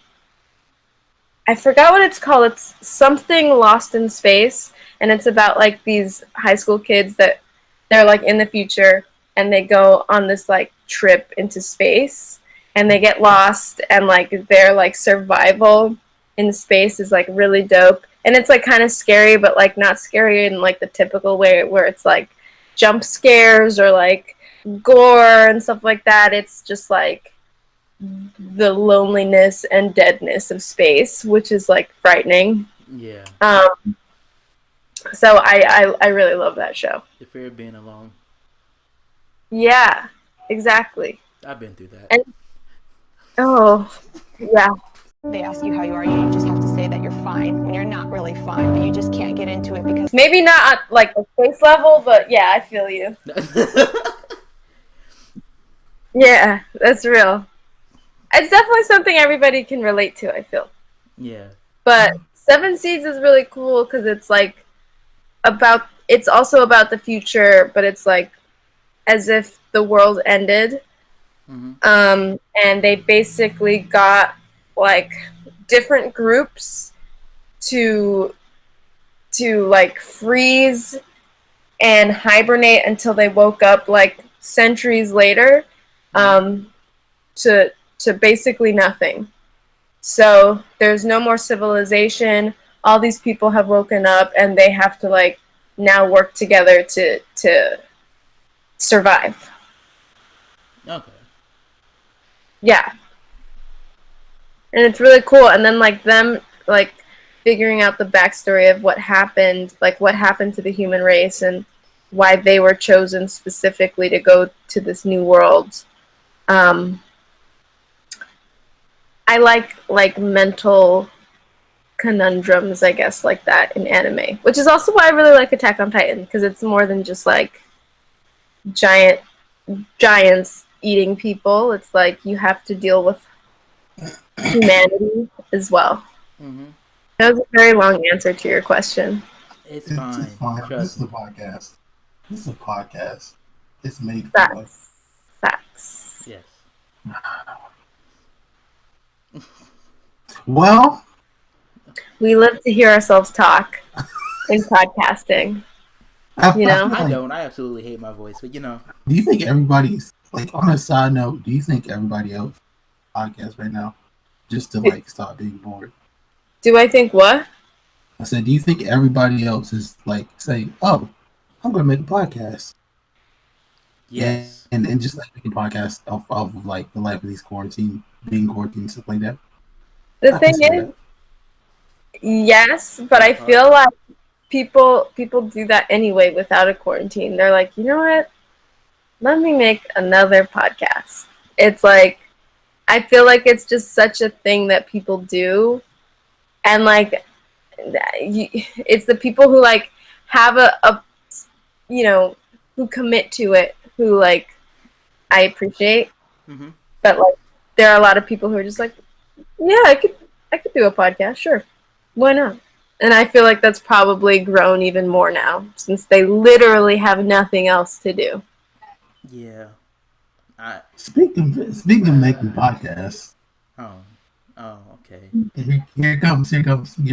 forgot what it's called. It's something Lost in Space, and it's about like these high school kids that they're like in the future and they go on this like trip into space and they get lost and like their like survival in space is like really dope. And it's like kind of scary, but like not scary in like the typical way where it's like jump scares or like gore and stuff like that. It's just like the loneliness and deadness of space, which is like frightening.
Yeah.
So I really love that show.
The fear of being alone.
Yeah, exactly.
I've been through that.
And yeah.
They ask you how you are, you just have to say that you're fine when you're not really fine, but you just can't get into it because
Maybe not at like a space level, but yeah, I feel you. Yeah, that's real. It's definitely something everybody can relate to, I feel.
Yeah.
But Seven Seeds is really cool because it's like it's also about the future, but it's like as if the world ended. And they basically got like different groups to like freeze and hibernate until they woke up like centuries later, to basically nothing. So there's no more civilization. All these people have woken up and they have to like now work together to survive.
Okay.
Yeah. And it's really cool. And then like them like figuring out the backstory of what happened, like what happened to the human race and why they were chosen specifically to go to this new world. I like mental conundrums, I guess, like that in anime, which is also why I really like Attack on Titan, because it's more than just like giants eating people. It's like you have to deal with humanity as well. That was a very long answer to your question.
It's fine.
It's fine.
Trust
This is a
me.
podcast. This is a podcast. It's made for
Facts. Facts.
Yes.
Well,
We live to hear ourselves talk in podcasting. You know?
I don't. I absolutely hate my voice, but you know.
Do you think everybody's like on a side note? Do you think everybody else podcast right now just to like stop being bored?
Do I think what?
I said, do you think everybody else is like saying, "Oh, I'm going to make a podcast"?
Yes.
And just like making podcasts off of like the life of these being quarantined, stuff like that.
The thing is, yes, but I feel like people do that anyway without a quarantine. They're like, you know what? Let me make another podcast. It's like, I feel like it's just such a thing that people do. And like, it's the people who like have a who commit to it, who like I appreciate.
Mm-hmm.
But like there are a lot of people who are just like, yeah, I could do a podcast, sure, why not? And I feel like that's probably grown even more now since they literally have nothing else to do.
Yeah.
Speaking of making podcasts.
Oh. Okay.
Here it comes. Get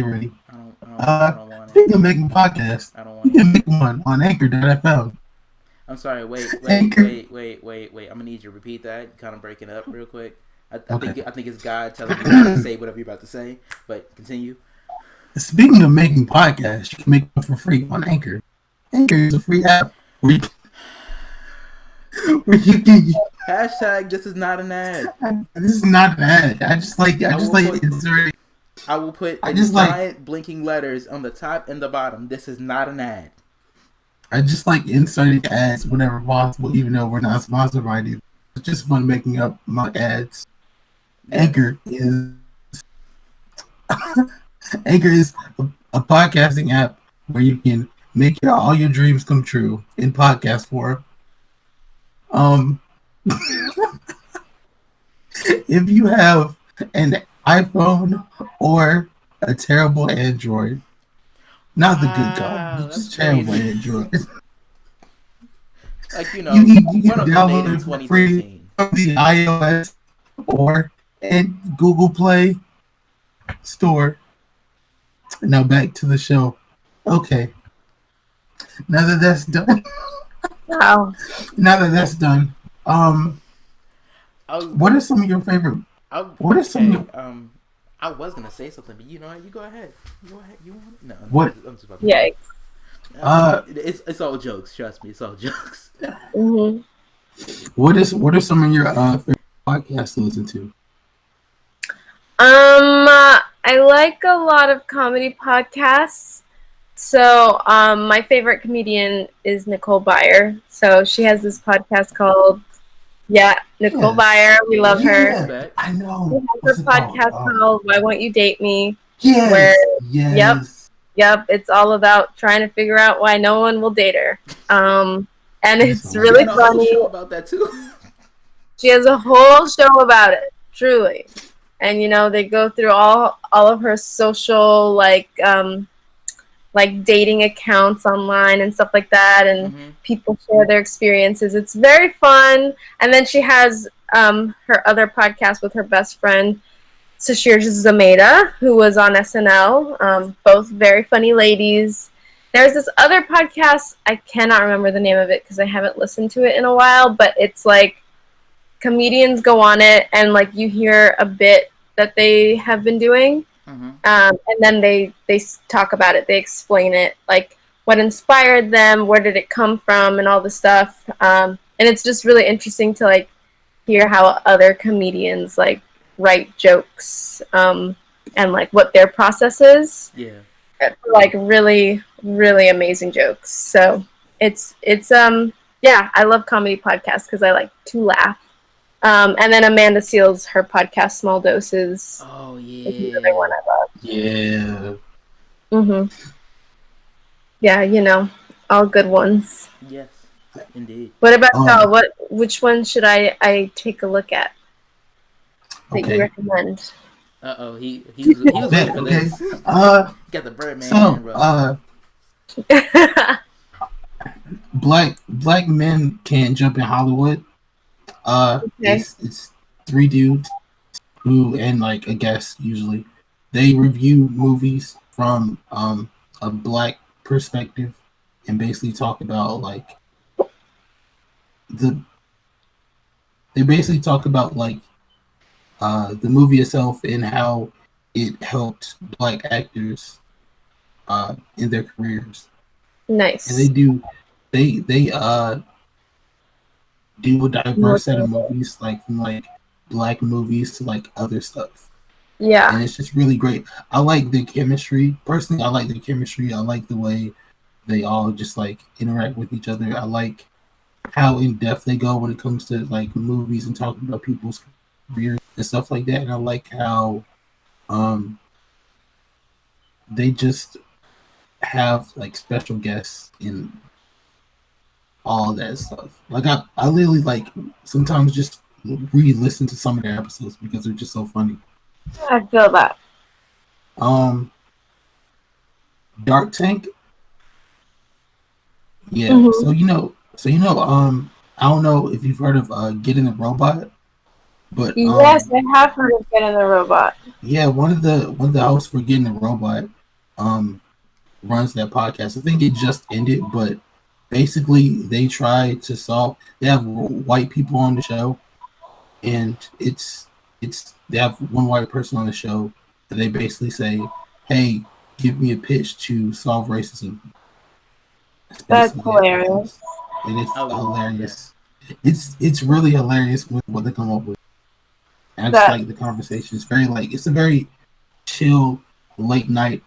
ready.
I don't want it.
Speaking of making podcasts,
I don't want
you
it.
can make one on Anchor.fm.
I'm sorry. Wait.
Anchor.
Wait. I'm gonna need you to repeat that. Kind of breaking up real quick. I
Okay.
think it's God telling me not to say whatever you're about to say. But continue.
Speaking of making podcasts, you can make one for free on Anchor. Anchor is a free app where you can.
Hashtag this is not an ad.
This is not an ad. I just like inserting.
I will put
I
in
just
giant blinking letters on the top and the bottom. This is not an ad.
I just like inserting ads whenever possible, even though we're not sponsored by it. It's just fun making up my ads. Anchor is Anchor is a podcasting app where you can make all your dreams come true in podcast form. If you have an iPhone or a terrible Android, not the good kind, just terrible Android.
Like, you know,
you can
download in
download it for free
2013.
from the iOS or in Google Play Store. Now back to the show. Okay. Now that that's done.
Wow.
Now that that's done. What are some of your favorite? What are some? Of your,
I was gonna say something, but you know what? You go ahead. You want? No.
What?
I'm just about to
Yikes.
It's all jokes. Trust me, it's all jokes.
Mm-hmm.
What are some of your favorite podcasts to listen to?
I like a lot of comedy podcasts. So, my favorite comedian is Nicole Byer. So she has this podcast called, Nicole Byer. We love her.
Respect.
I know.
She has this podcast called Why Won't You Date Me?
Yes.
Yep. It's all about trying to figure out why no one will date her. And it's really funny.
Show about that too.
She has a whole show about it, truly. And they go through all of her social like dating accounts online and stuff like that, and people share their experiences. It's very fun. And then she has her other podcast with her best friend Sashir Zameda, who was on SNL. Both very funny ladies. There's this other podcast, I cannot remember the name of it because I haven't listened to it in a while, but it's like comedians go on it and like you hear a bit that they have been doing, and then they talk about it. They explain it, like what inspired them, where did it come from, and all the stuff. And it's just really interesting to like hear how other comedians like write jokes, and like what their process is.
Yeah.
Like really, really amazing jokes. So it's I love comedy podcasts because I like to laugh. And then Amanda Seales, her podcast Small Doses.
Oh yeah.
Is another one I love.
Yeah.
Yeah, all good ones.
Yes, indeed.
What about y'all? Which one should I take a look at that you recommend?
He was waiting for this. Got the Birdman.
So, black men can't jump in Hollywood. It's three dudes who, and like a guest usually, they review movies from a black perspective and basically talk about like the movie itself and how it helped black actors in their careers.
Nice.
And they do a diverse set of movies, like from like black movies to like other stuff.
Yeah.
And it's just really great. I like the chemistry. Personally, I like the chemistry. I like the way they all just like interact with each other. I like how in depth they go when it comes to like movies and talking about people's careers and stuff like that. And I like how they just have like special guests in all that stuff. Like I literally like sometimes just re-listen to some of their episodes because they're just so funny.
I feel that.
Dark Tank. Yeah.
Mhm.
I don't know if you've heard of Getting a Robot, but
Yes, I have heard of Getting the Robot.
yeah, one of the hosts for Getting a Robot runs that podcast. I think it just ended, but basically they try to solve. They have white people on the show, and it's they have one white person on the show, and they basically say, "Hey, give me a pitch to solve racism."
That's hilarious.
And it's hilarious. It's really hilarious with what they come up with. And I just like the conversation. It's very like it's a very chill late night.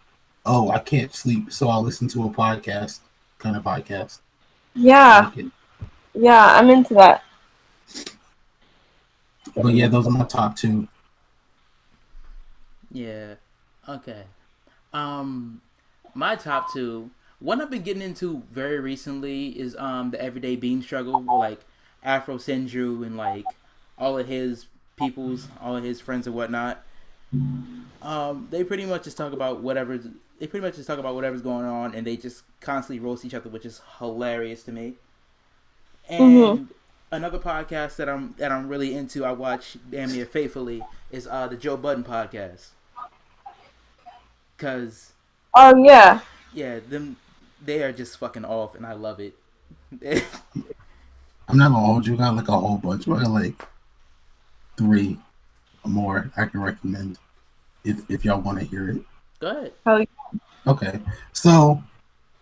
Oh, I can't sleep, so I'll listen to a podcast kind of podcast.
Yeah, yeah, I'm into that.
But yeah, those are my top two.
Yeah. Okay. My top two. One I've been getting into very recently is the Everyday Bean Struggle, like Afro Senju and like all of his all of his friends and whatnot. They pretty much just talk about whatever. They pretty much just talk about whatever's going on, and they just constantly roast each other, which is hilarious to me. And another podcast that I'm really into, I watch damn near faithfully, is the Joe Budden podcast. Cause yeah, they are just fucking off, and I love it.
I'm not gonna hold you. I got like a whole bunch. I got like 3 or more I can recommend if y'all want to hear it.
Go ahead.
Okay, so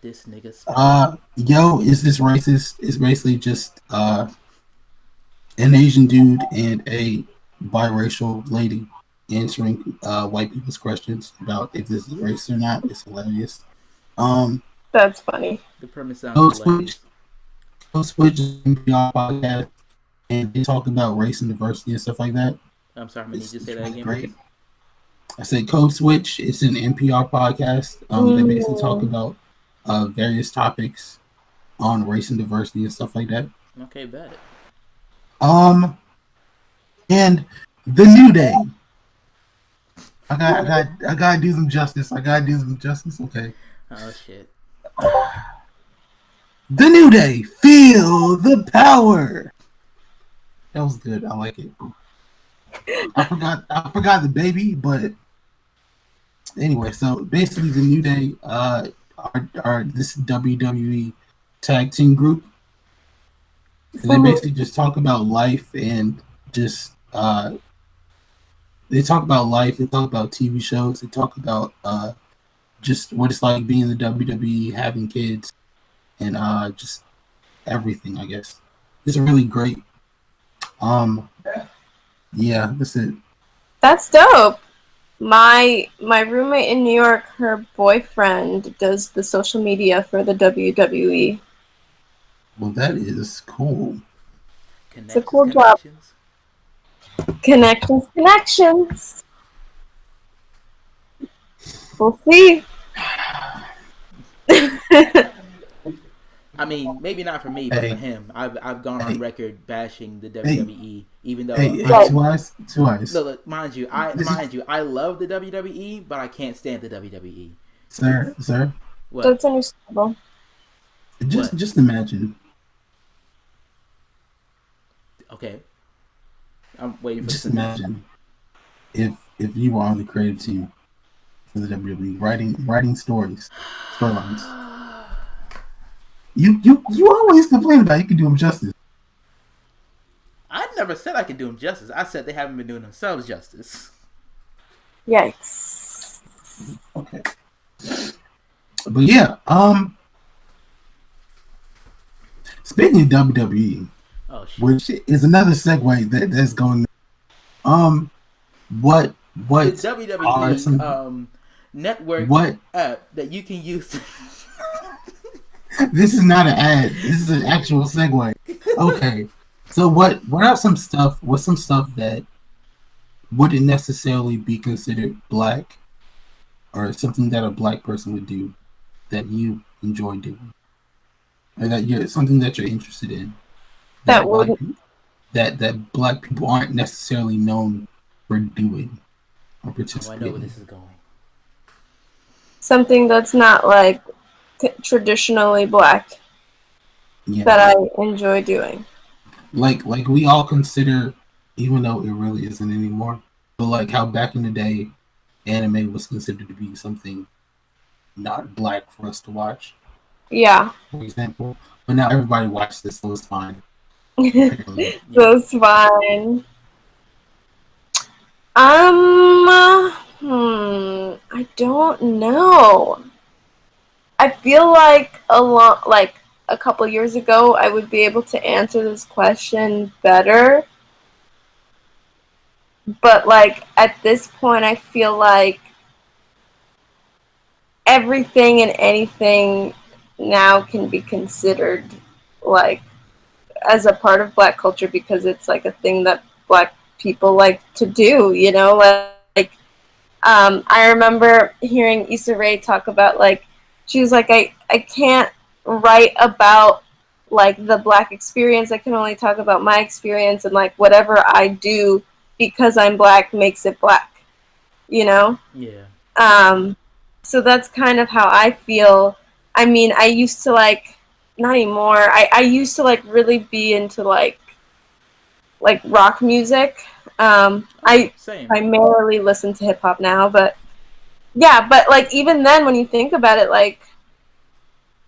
this nigga.
Yo, is this racist? It's basically just an Asian dude and a biracial lady answering white people's questions about if this is racist or not. It's hilarious.
That's funny.
The premise sounds hilarious.
Code Switch is an NPR podcast, and they talk about race and diversity and stuff like that.
I'm sorry, man. Did you say that again, please?
I said Code Switch. It's an NPR podcast. They basically talk about various topics on race and diversity and stuff like that.
Okay, bet.
And the New Day. I gotta do them justice. Okay.
Oh shit.
The New Day. Feel the power. That was good. I like it. I forgot the baby, but anyway. So basically, the New Day are this WWE tag team group. And they basically just talk about life and just they talk about life, they talk about TV shows, they talk about just what it's like being in the WWE, having kids, and just everything, I guess. It's really great. Yeah, that's it.
That's dope. My roommate in New York, her boyfriend does the social media for the WWE.
Well, that is cool.
It's a cool job. Connections. We'll see.
I mean, maybe not for me, but for him. I've gone on record bashing the WWE, even though
two eyes.
Look, mind you, I love the WWE, but I can't stand the WWE.
Sir.
What?
That's understandable.
Just imagine.
Okay. I'm waiting for
just imagine if you were on the creative team for the WWE, writing storylines. You always complain about you can do them justice.
I never said I could do them justice. I said they haven't been doing themselves justice.
Yikes.
Okay. But yeah, speaking of WWE, which is another segue that's going. What
WWE network app that you can use?
This is not an ad. This is an actual segue. Okay, so what are some stuff? What's some stuff that wouldn't necessarily be considered black, or something that a black person would do that you enjoy doing, or that you're something that you're interested in
That
that black
would
that black people aren't necessarily known for doing or
Oh, I know where
participating
this is going.
something that's not like traditionally black
in.
that
Yes,
I enjoy doing.
like we all consider, even though it really isn't anymore, but like how back in the day, anime was considered to be something not black for us to watch,
Yeah.
for example. But now everybody watches this, so it's fine. Apparently,
Yeah.
That's fine. I don't know. I feel like like a couple years ago, I would be able to answer this question better. But like at this point, I feel like everything and anything now can be considered like as a part of black culture because it's like a thing that black people like to do, you know? I remember hearing Issa Rae talk about like she was like I can't write about like the black experience. I can only talk about my experience and like whatever I do because I'm black makes it black, you know?
Yeah.
Um so that's kind of how I feel. I mean, I used to like not anymore. I used to like really be into like rock music.
Oh,
I
same.
primarily listen to hip hop now, but yeah, but like even then, when you think about it, like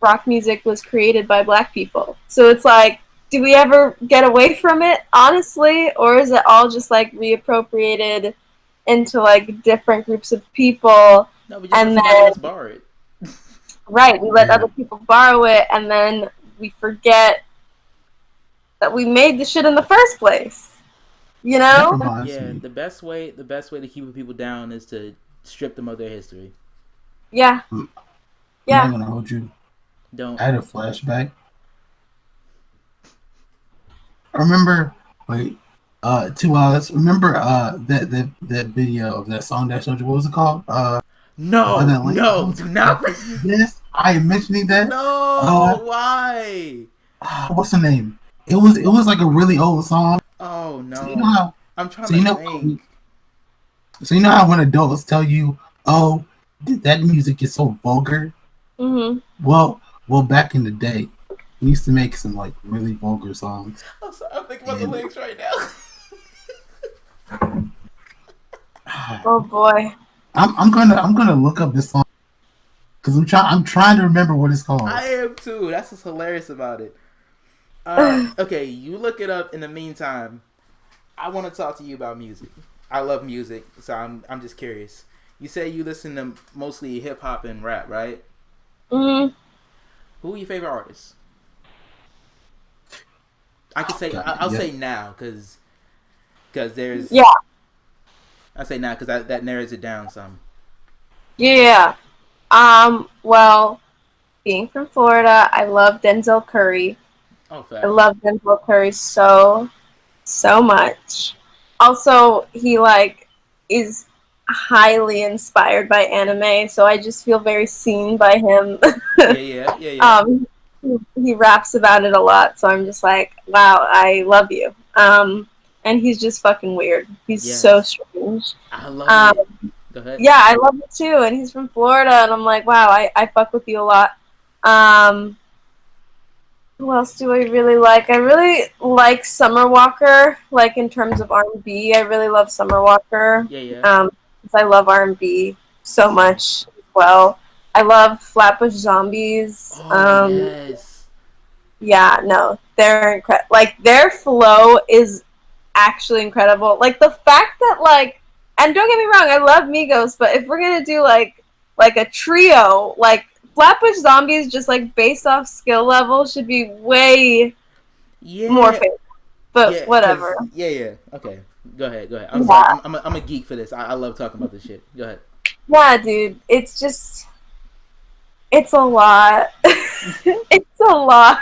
rock music was created by black people. So it's like, do we ever get away from it, honestly, or is it all just like reappropriated into like different groups of people,
No, we just let
and
somebody
then
else borrow it.
right, we let
yeah.
other people borrow it, and then we forget that we made the shit in the first place. You
That
know?
reminds
Yeah,
me.
the best way to keep people down is to strip them of their history.
Yeah,
I'm not
yeah.
gonna hold you.
Don't.
I had a flashback. I remember, wait, 2 hours. Remember, that video of that song that showed you. What was it called? By
No,
that link.
no, do not bring.
Yes, I am mentioning that. Uh,
No, why?
what's the name? It was like a really old song.
Oh
So you know
no,
how,
I'm trying
so
to
you know,
think.
when adults tell you, oh, that music is so vulgar.
Mhm.
Well, back in the day, we used to make some like really vulgar songs,
I'm sorry, I'm thinking about the
and
lyrics right now.
Oh boy.
I'm gonna look up this song because I'm trying to remember what it's called.
I am too. That's what's hilarious about it. Okay, you look it up. In the meantime, I want to talk to you about music. I love music, so I'm just curious. You say you listen to mostly hip hop and rap, right?
Mhm.
Who are your favorite artists? I could say
God,
I'll
yeah.
say now because there's
Yeah.
I say now because that narrows it down some.
Yeah. Well, being from Florida, I love Denzel Curry.
Oh,
I
facts.
love Denzel Curry so much. Also, he like is highly inspired by anime, so I just feel very seen by him.
Yeah, yeah, yeah, yeah.
um, he raps about it a lot, so I'm just like, wow, I love you. And he's just fucking weird. He's so
Yes,
strange.
I love
Um,
it. Go ahead.
yeah, I love it too, and he's from Florida, and I'm like, wow, I fuck with you a lot. Um, who else do I really like? I really like Summer Walker, like in terms of R&B. I really love Summer Walker.
Yeah, yeah.
'Cause I love R&B so
Same.
much as well. I love Flatbush Zombies.
Oh yes.
Yeah, no, they're incredible. Like their flow is actually incredible. Like the fact that like, and don't get me wrong, I love Migos, but if we're gonna do like a trio, like Flatbush Zombies, just like based off skill level, should be way more
Yeah,
famous. But
yeah.
whatever.
Cause yeah, yeah. Okay, go ahead, go ahead. I'm sorry.
Yeah,
I'm a geek for this. I love talking about this shit. Go ahead.
yeah, dude. It's just it's a lot. It's a lot.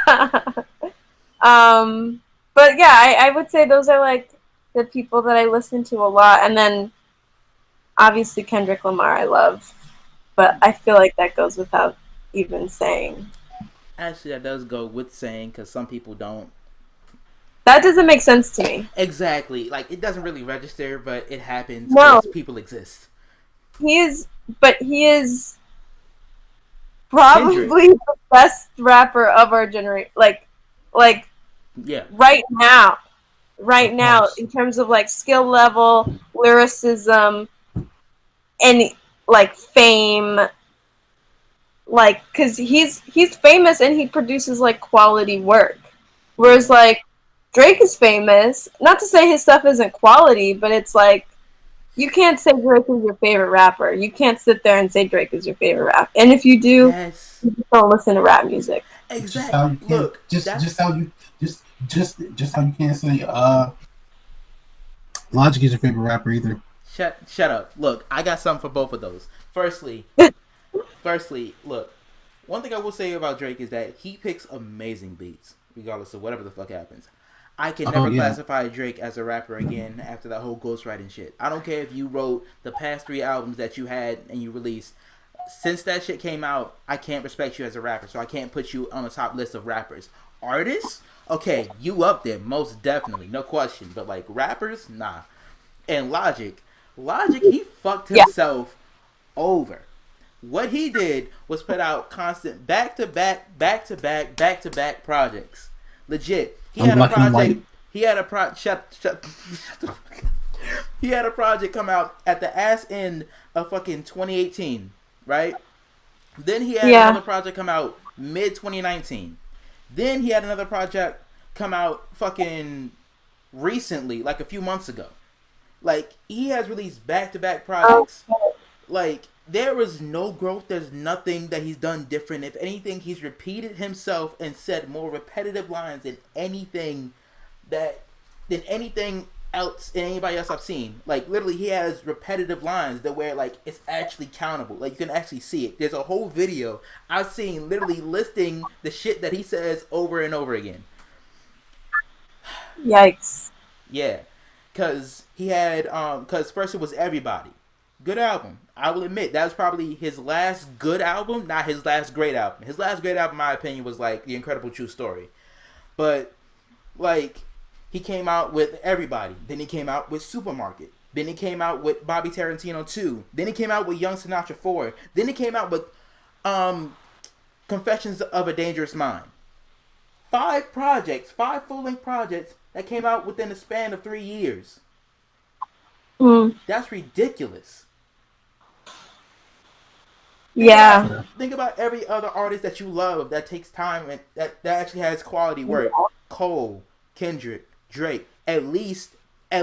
um, but yeah, I would say those are like the people that I listen to a lot, and then obviously Kendrick Lamar. I love. but I feel like that goes without even saying.
Actually, that does go with saying because some people don't.
That doesn't make sense to me.
Exactly. Like, it doesn't really register, but it happens
No,
because people exist.
he is probably the best rapper of our generation. Like
Yeah.
right now, in terms of like skill level, lyricism, and like fame, like because he's famous and he produces like quality work, whereas like Drake is famous. Not to say his stuff isn't quality, but it's like you can't say Drake is your favorite rapper. You can't sit there and say Drake is your favorite rapper. And if you do,
Yes.
you just don't listen to rap music.
Just
Exactly.
how you can't.
Look,
Just how you can't say Logic is your favorite rapper either.
shut up. Look, I got something for both of those. Firstly, look. One thing I will say about Drake is that he picks amazing beats, regardless of whatever the fuck happens. I can never classify Drake as a rapper again after that whole ghostwriting shit. I don't care if you wrote the past 3 albums that you had and you released. Since that shit came out, I can't respect you as a rapper, so I can't put you on the top list of rappers. Artists? Okay, you up there, most definitely, no question. But like rappers, nah. And Logic, he fucked himself over. What he did was put out constant back-to-back projects. Legit. He had a project. He had a He had a project come out at the ass end of fucking 2018, right? Then he had another project come out mid 2019. Then he had another project come out fucking recently, like a few months ago. Like, he has released back-to-back projects. Like, there is no growth. There's nothing that he's done different. If anything, he's repeated himself and said more repetitive lines than anything else in anybody else I've seen. Like, literally, he has repetitive lines that where, like, it's actually countable. Like, you can actually see it. There's a whole video I've seen literally listing the shit that he says over and over again.
Yikes.
Yeah. Because he had, because first it was Everybody. Good album. I will admit, that was probably his last good album, not his last great album. His last great album, in my opinion, was, like, The Incredible True Story. But, like, he came out with Everybody. Then he came out with Supermarket. Then he came out with Bobby Tarantino 2. Then he came out with Young Sinatra 4. Then he came out with Confessions of a Dangerous Mind. 5 projects, 5 full-length projects that came out within the span of 3 years. That's ridiculous. Think about every other artist that you love that takes time and that actually has quality work. Cole, Kendrick, Drake. At least a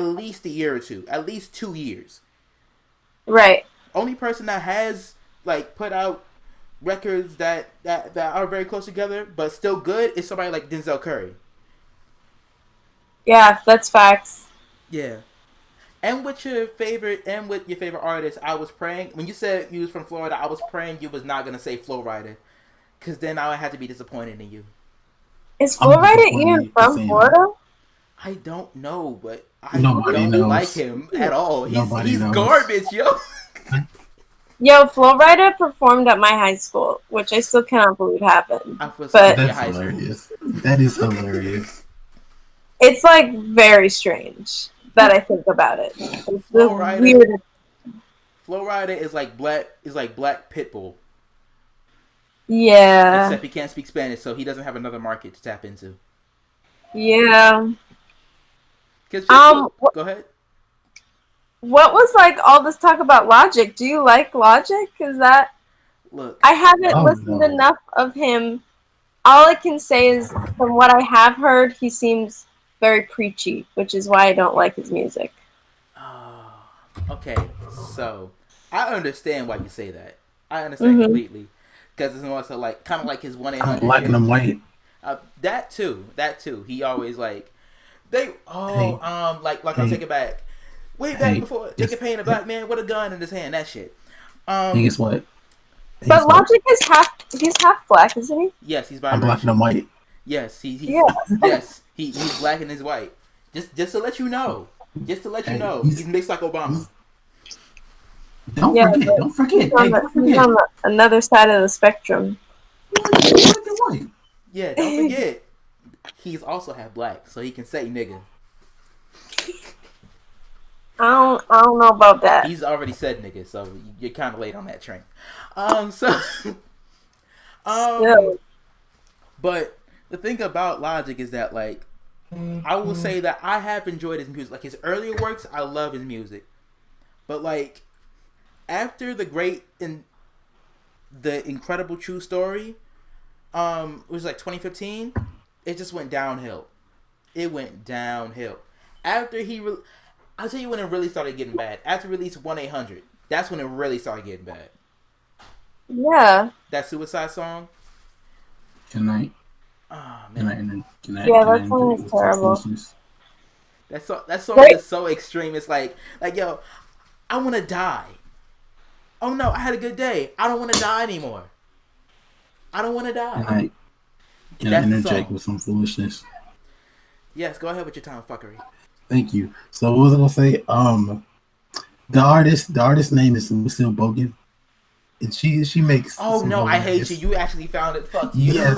year or two. At least 2 years.
Right.
Only person that has like put out records that are very close together but still good is somebody like Denzel Curry.
Yeah, that's facts.
Yeah. And with your favorite artist, I was praying when you said you was from Florida. I was praying you was not gonna say Flo Rida, because then I would have to be disappointed in you.
Is Flo Rida even from Florida?
I don't know, but I don't like him at all. He's garbage, yo.
Yo, Flo Rida performed at my high school, which I still cannot believe happened.
That's hilarious. That is hilarious.
It's like very strange that I think about it. It's
Flo Rida is like black Pitbull.
Yeah.
Except he can't speak Spanish, so he doesn't have another market to tap into.
Yeah.
Go ahead.
What was like all this talk about Logic? Do you like Logic? I haven't listened enough of him. All I can say is from what I have heard, he seems very preachy, which is why I don't like his music.
Okay, so I understand why you say that. I understand completely, because it's more so like kind of like his 1-800.
Black and I'm white.
That too. He always like I'll take it back. Way back before they could paint a black man with a gun in his hand. That shit.
Guess what?
But Logic is half black, isn't he?
Yes, he's biracial.
I'm black and I'm white.
Yes, he's black and he's white. Just to let you know. He's mixed like Obama.
Don't
Yeah,
forget. Don't forget.
he's on,
Hey,
the,
don't
he's
forget.
on the another side of the spectrum.
Black and white.
Yeah, don't forget. He's also half black, so he can say nigga.
I don't know about that.
He's already said nigga, so you're kind of late on that train. So,
Still.
but the thing about Logic is that, like, I will say that I have enjoyed his music. Like, his earlier works, I love his music. But, like, after the Incredible True Story, it was like 2015, it just went downhill. It went downhill. After I'll tell you when it really started getting bad. After he released 1-800, that's when it really started getting bad.
Yeah.
That Suicide song.
Can I?
Oh
Can I?
man,
Yeah, that song is terrible.
that song is so extreme. It's like yo, I want to die. Oh no, I had a good day. I don't want to die anymore. I don't want to die.
Can I interject with some foolishness?
Yes, go ahead with your time fuckery.
Thank you. So what was I gonna say? The artist name is Lucille Bogan, and she makes.
Oh no, I hate you. You actually found it. Fuck you.
Yes,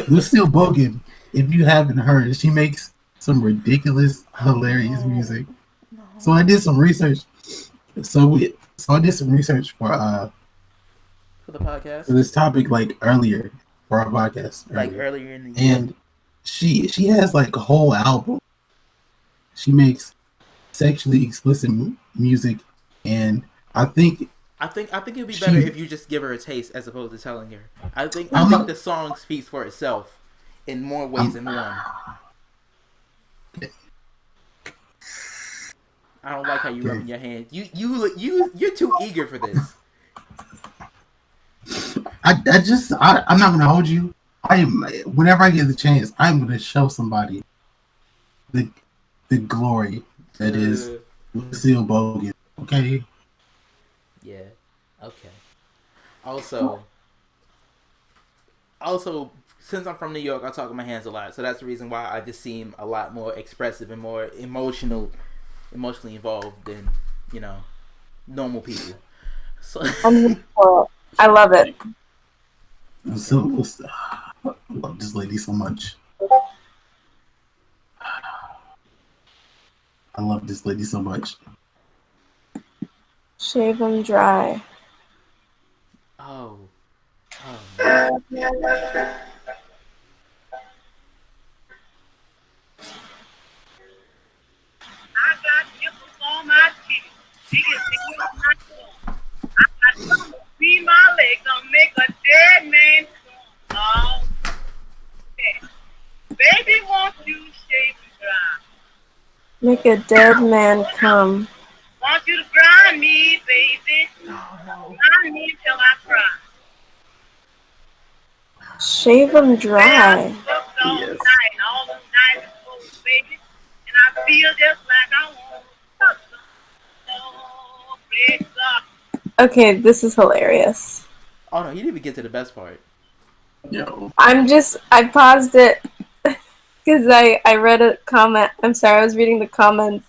Lucille Bogan. If you haven't heard, she makes some ridiculous, hilarious music. So I did some research. So I did some research for
the podcast,
for this topic, like earlier for our podcast,
earlier in the year.
And she has like a whole album. She makes sexually explicit music, and I think
it'd be better if you just give her a taste as opposed to telling her. I think the song speaks for itself in more ways than one. I don't like how you rubbing your hands. You're too eager for this.
I'm not gonna hold you. Whenever I get the chance, I'm gonna show somebody the glory that is Lucille Bogan. Okay.
Yeah. Okay. Also, since I'm from New York, I talk with my hands a lot, so that's the reason why I just seem a lot more expressive and more emotionally involved than normal people. So
I love it.
I love this lady so much. I love this lady so much.
Shave them dry.
Oh.
I got nipples on my teeth. She is sitting on my tongue. I got something between my legs. I'll make a dead man come. Oh, yeah. Baby, won't you shave me dry?
Make a dead man come.
Want you to grind me, baby. Grind me until I cry.
Shave them dry.
Fucked all night, all the night before, baby. And I feel just like I want to fuck some red sock.
Okay, this is hilarious.
Oh no, you didn't even get to the best part.
Yo.
I paused it because I read a comment. I'm sorry, I was reading the comments.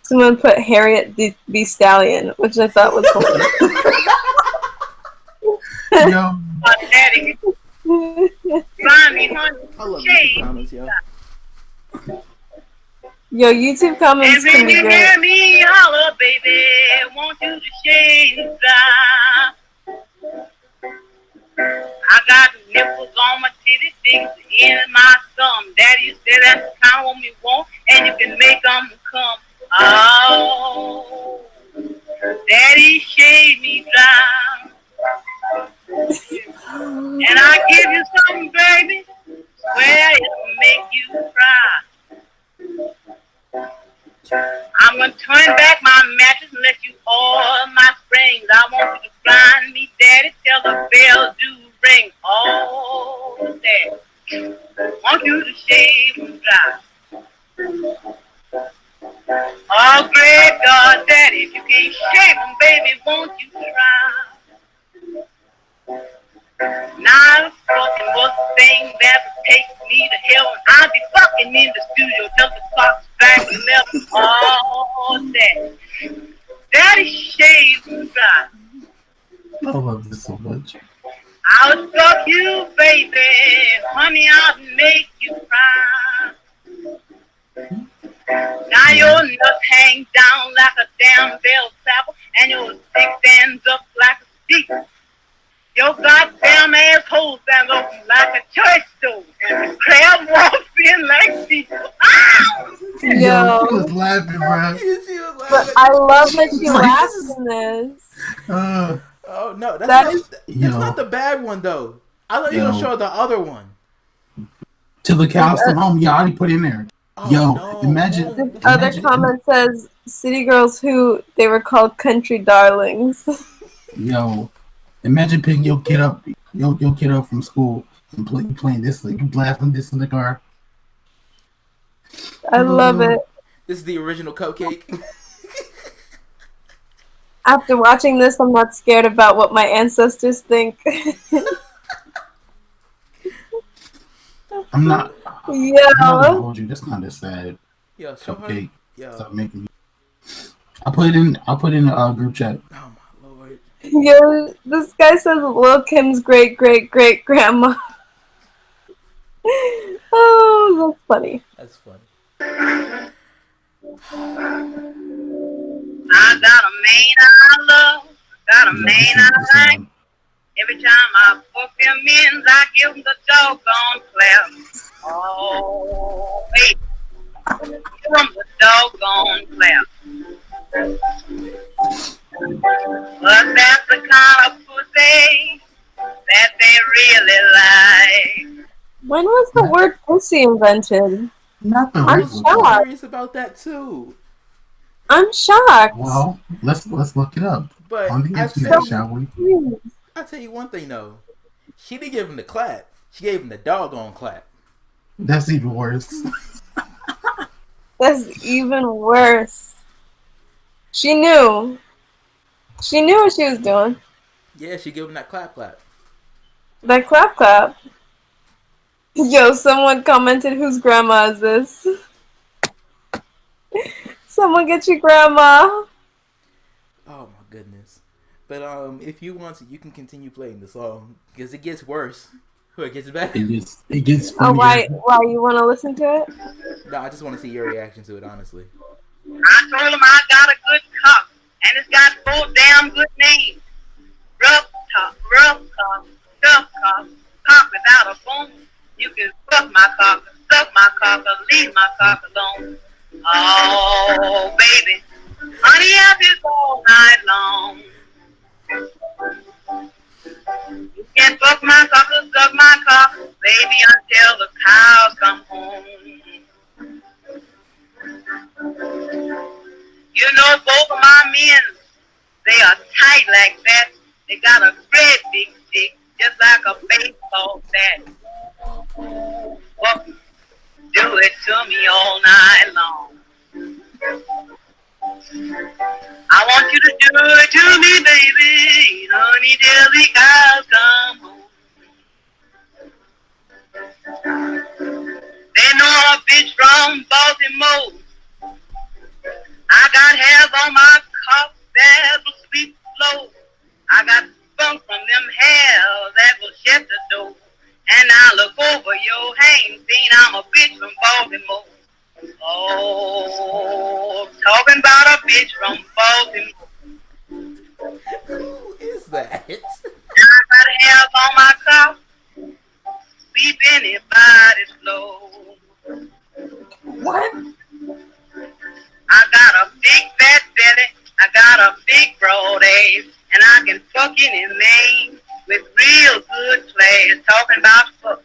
Someone put Harriet the Stallion, which I thought was hilarious.
Yo.
Daddy. Grind me, honey.
I love YouTube comments, yo.
Yo, YouTube comments
And
can
when
be
you
great.
hear me holler, baby, want you to shave me dry. I got nipples on my titty, things in my thumb. Daddy said that's the kind of woman you want, and you can make them come. Oh, Daddy shave me dry. And I give you something, baby, swear it'll make you cry. I'm gonna turn back my mattress and let you oil my springs. I want you to grind me, Daddy, till the bell do ring. Oh, Daddy, want you to shave and dry. Oh, great God, Daddy, if you can't shave them, baby, won't you try? Now fucking was the thing that would take me to hell, and I'll be fucking in the studio till the clock strikes 11. Oh, Daddy, Daddy shave and dry.
love this so much.
I'll fuck you, baby. Honey, I'll make you cry. Now your nuts hang down like a damn bell sapper, and your dick stands up like a stick. Your goddamn asshole stands up like a church door, and the crab walks in like people. Ow!
Yo, she was laughing, bro.
She was laughing.
But I love that she laughed in this.
Oh no, that's not the bad one though. I thought you were gonna show the other one.
Till the cows come home, you already put in there.
Oh,
imagine.
The other comment says, "City girls who they were called country darlings."
Yo, imagine picking your kid up from school and playing this, like you blasting this in the car.
I love it.
This is the original Cupcake.
After watching this, I'm not scared about what my ancestors think.
I'm not.
Yeah.
I'm not gonna hold you. That's kind of sad.
Yo,
Cupcake.
Yo.
Stop making me. I'll put it in a group chat.
Oh my lord.
Yo, this guy says Lil Kim's great grandma. Oh, that's funny.
That's funny.
I got a man I love, got a man I like. Every time I fuck them ends, I give them the doggone clap. Oh, baby, give them the doggone clap. But that's the kind of pussy that they really like.
When was the word pussy invented?
Not the
I'm
reason.
shocked.
Curious about that too.
I'm shocked.
Well, let's look it up
But
on the
I
internet, shall we?
I'll tell you one thing though. She didn't give him the clap. She gave him the doggone clap.
That's even worse.
That's even worse. She knew. She knew what she was doing.
Yeah, she gave him that clap.
That clap. Yo, someone commented, whose grandma is this? Someone get your grandma.
Oh my goodness. But if you want to, you can continue playing the song because it gets worse. Or it gets better.
It gets
Oh,
funnier.
why you want to listen to it?
No, I just want to see your reaction to it, honestly.
I told him I got a good cock, and it's got 4 damn good names. Rough cock, tough cock without a bone. You can fuck my cock, suck my cock, or leave my cock alone. Oh, baby, honey, I've been all night long. You can fuck my cock or suck my cock, baby, until the cows come home. You know both of my men, they are tight like that. They got a great big stick, just like a baseball bat. Well, do it to me all night long. I want you to do it to me, baby, honey, till the cows come home. They know I'm a bitch from Baltimore. I got hairs on my cock that will sweep slow. I got spunk from them hairs that will shut the door. And I look over your hang, seen I'm a bitch from Baltimore. Oh, talking about a bitch from Baltimore.
Who is that?
I got hairs on my cock, sweep anybody slow.
What?
I got a big fat belly, I got a big broad ass, and I can fuck any man with real good plays. Talking about fuck,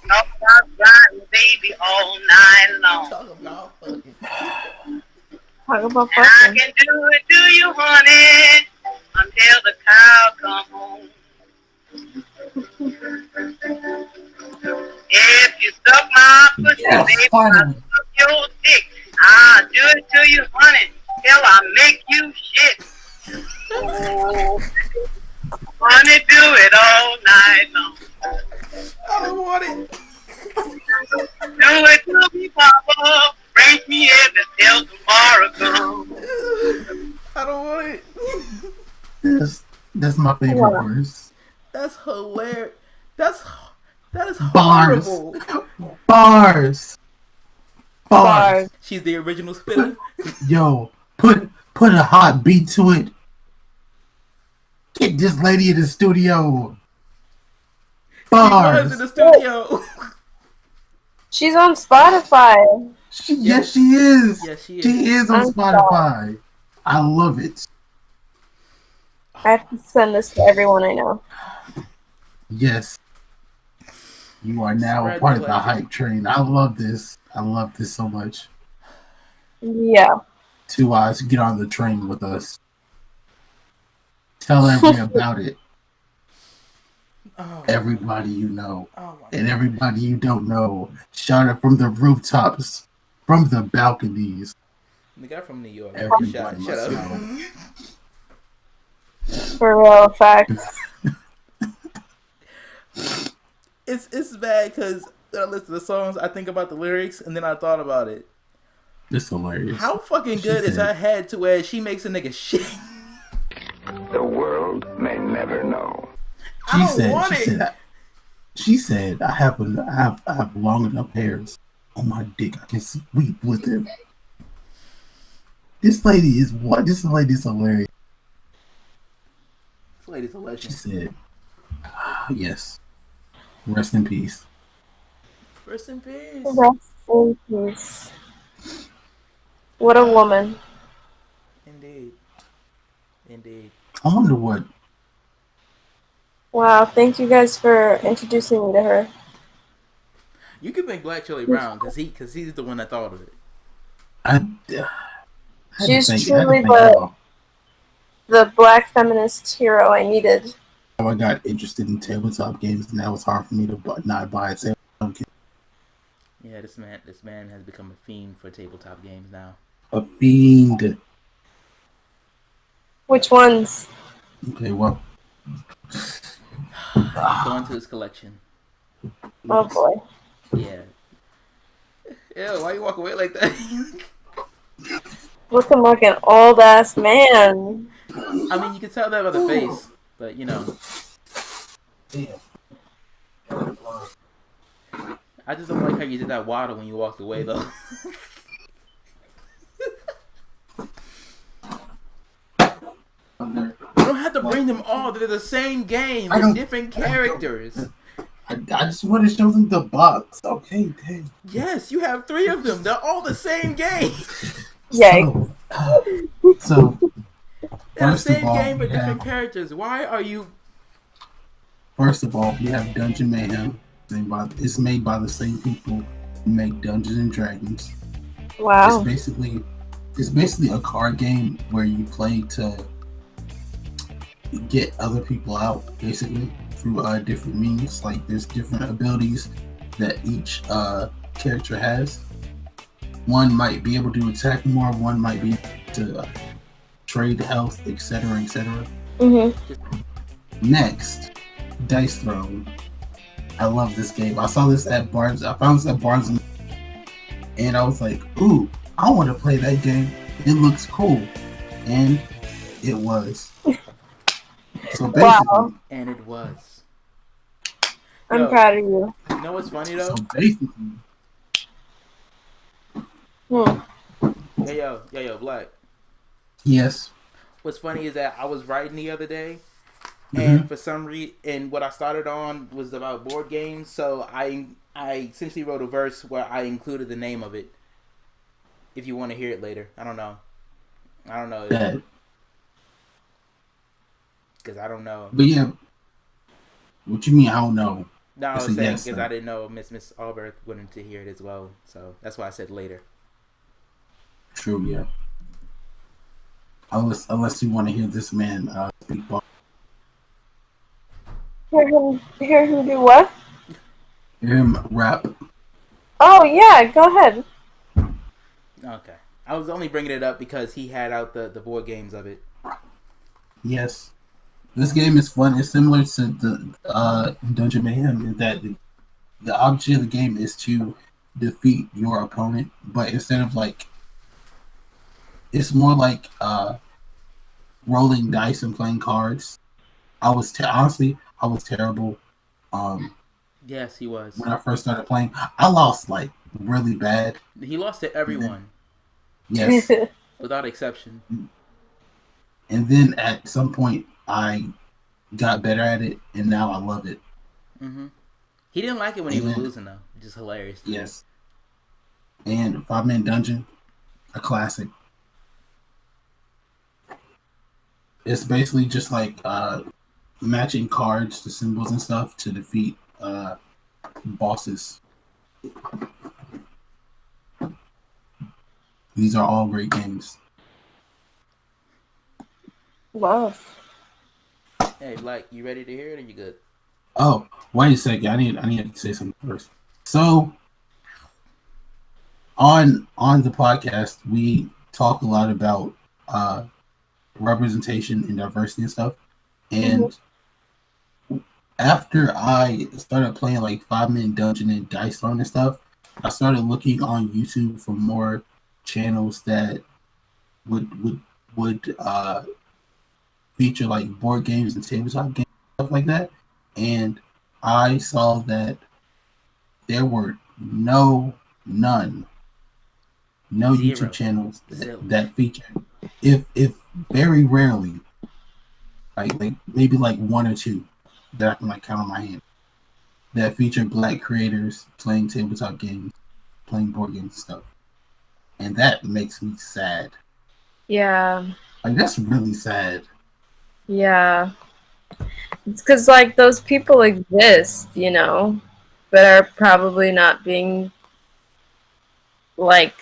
talking about riding baby all night long.
Talk about fucking.
Talk about
And I
fucking.
can do it to you, honey, until the cow come home. If you suck my pussy,
Yes,
baby,
finally.
I suck your dick. I'll do it to you, honey, till I make you shit. Oh, honey, do it all night long.
I don't want it.
Do it to me, Papa. Break me every till tomorrow comes.
I don't want it.
Yes. That's my favorite verse.
That's hilarious. That is
Bars.
horrible.
Bars. Bars.
She's the original spitter.
Yo, put a hot beat to it. Get this lady in the studio. Bars.
She was in the studio.
She's on Spotify.
Yes, she is.
Yes, she is.
She is on Spotify. I love it.
I have to send this to everyone I know.
Yes. You are now a part of the hype train. I love this. I love this so much.
Yeah.
2 Eyes, get on the train with us. Tell everybody about it.
Oh.
Everybody you know. And everybody you don't know. Shout it from the rooftops. From the balconies.
The guy from New York.
Shut
up.
know.
For real, facts.
It's bad because when I listen to the songs, I think about the lyrics, and then I thought about it.
It's hilarious.
How fucking good is her head to where she makes a nigga shit?
The world may never know.
She said, I have long enough hairs on my dick. I can sweep with it. This lady is what? This lady is hilarious.
This lady's a legend.
She said, yes. Rest in peace.
Rest in peace.
Rest in peace. What a woman.
Indeed.
I wonder what.
Wow, thank you guys for introducing me to her.
You can thank Black Charlie Brown because he's the one that thought of it.
She's truly the black feminist hero I needed.
I got interested in tabletop games, and now it's hard for me to not buy a tabletop game.
Yeah, this man has become a fiend for tabletop games now.
A fiend.
Which ones?
Okay, well.
Go into his collection.
Oh boy.
Yeah. Yeah, why you walk away like that?
Looking like an old ass man.
I mean, you can tell that by the face, but you know.
Damn.
I just don't like how you did that water when you walked away, though. You don't have to bring them all. They're the same game. They're different characters.
I just want to show them the box. Okay, dang.
Yes, you have 3 of them. They're all the same game.
Yay.
So
they're the same game but different characters. Why are you...
First of all, we have Dungeon Mayhem. It's made by the same people who make Dungeons and Dragons.
Wow.
It's basically a card game where you play to get other people out, basically, through different means. Like, there's different abilities that each character has. One might be able to attack more, one might be to trade health, etc., etc. Next, Dice Throne. I love this game. I saw this at Barnes. I found this at Barnes, and I was like, ooh, I want to play that game. It looks cool. And it was. So basically,
wow.
And it was.
I'm proud of you.
You know what's funny though?
So basically.
Yo, Black.
Yes.
What's funny is that I was writing the other day, and for some reason, and what I started on was about board games. So I essentially wrote a verse where I included the name of it. If you want to hear it later, I don't know. Because I don't know.
But yeah, what you mean? I don't know.
No, I was saying because I didn't know Miss Auberth wanted to hear it as well, so that's why I said later.
True, yeah. Unless you want to hear this man speak ball.
Hear him do what?
Hear him rap.
Oh yeah, go ahead.
Okay, I was only bringing it up because he had out the board games of it.
Yes. This game is fun. It's similar to the Dungeon Mayhem in that the object of the game is to defeat your opponent, but instead of like, it's more like rolling dice and playing cards. honestly, I was terrible.
Yes, he was.
When I first started playing, I lost like really bad.
He lost to everyone.
Yes.
Without exception.
And then at some point, I got better at it, and now I love it.
Mm-hmm. He didn't like it when he was losing, though, which is hilarious.
Yes. And 5-Man Dungeon, a classic. It's basically just like matching cards to symbols and stuff to defeat bosses. These are all great games.
Love.
Hey, Black, you ready to hear it or you good?
Oh, wait a second. I need to say something first. So on the podcast, we talk a lot about representation and diversity and stuff. And after I started playing like 5-Man Dungeon and Dice Throne and stuff, I started looking on YouTube for more channels that would feature like board games and tabletop games, stuff like that. And I saw that there were no
Zero.
YouTube channels that featured, if very rarely, like maybe like one or two that I can like count on my hand, that feature Black creators playing tabletop games, playing board games and stuff. And that makes me sad.
Yeah.
Like, that's really sad.
Yeah. It's because, like, those people exist, you know, but are probably not being, like,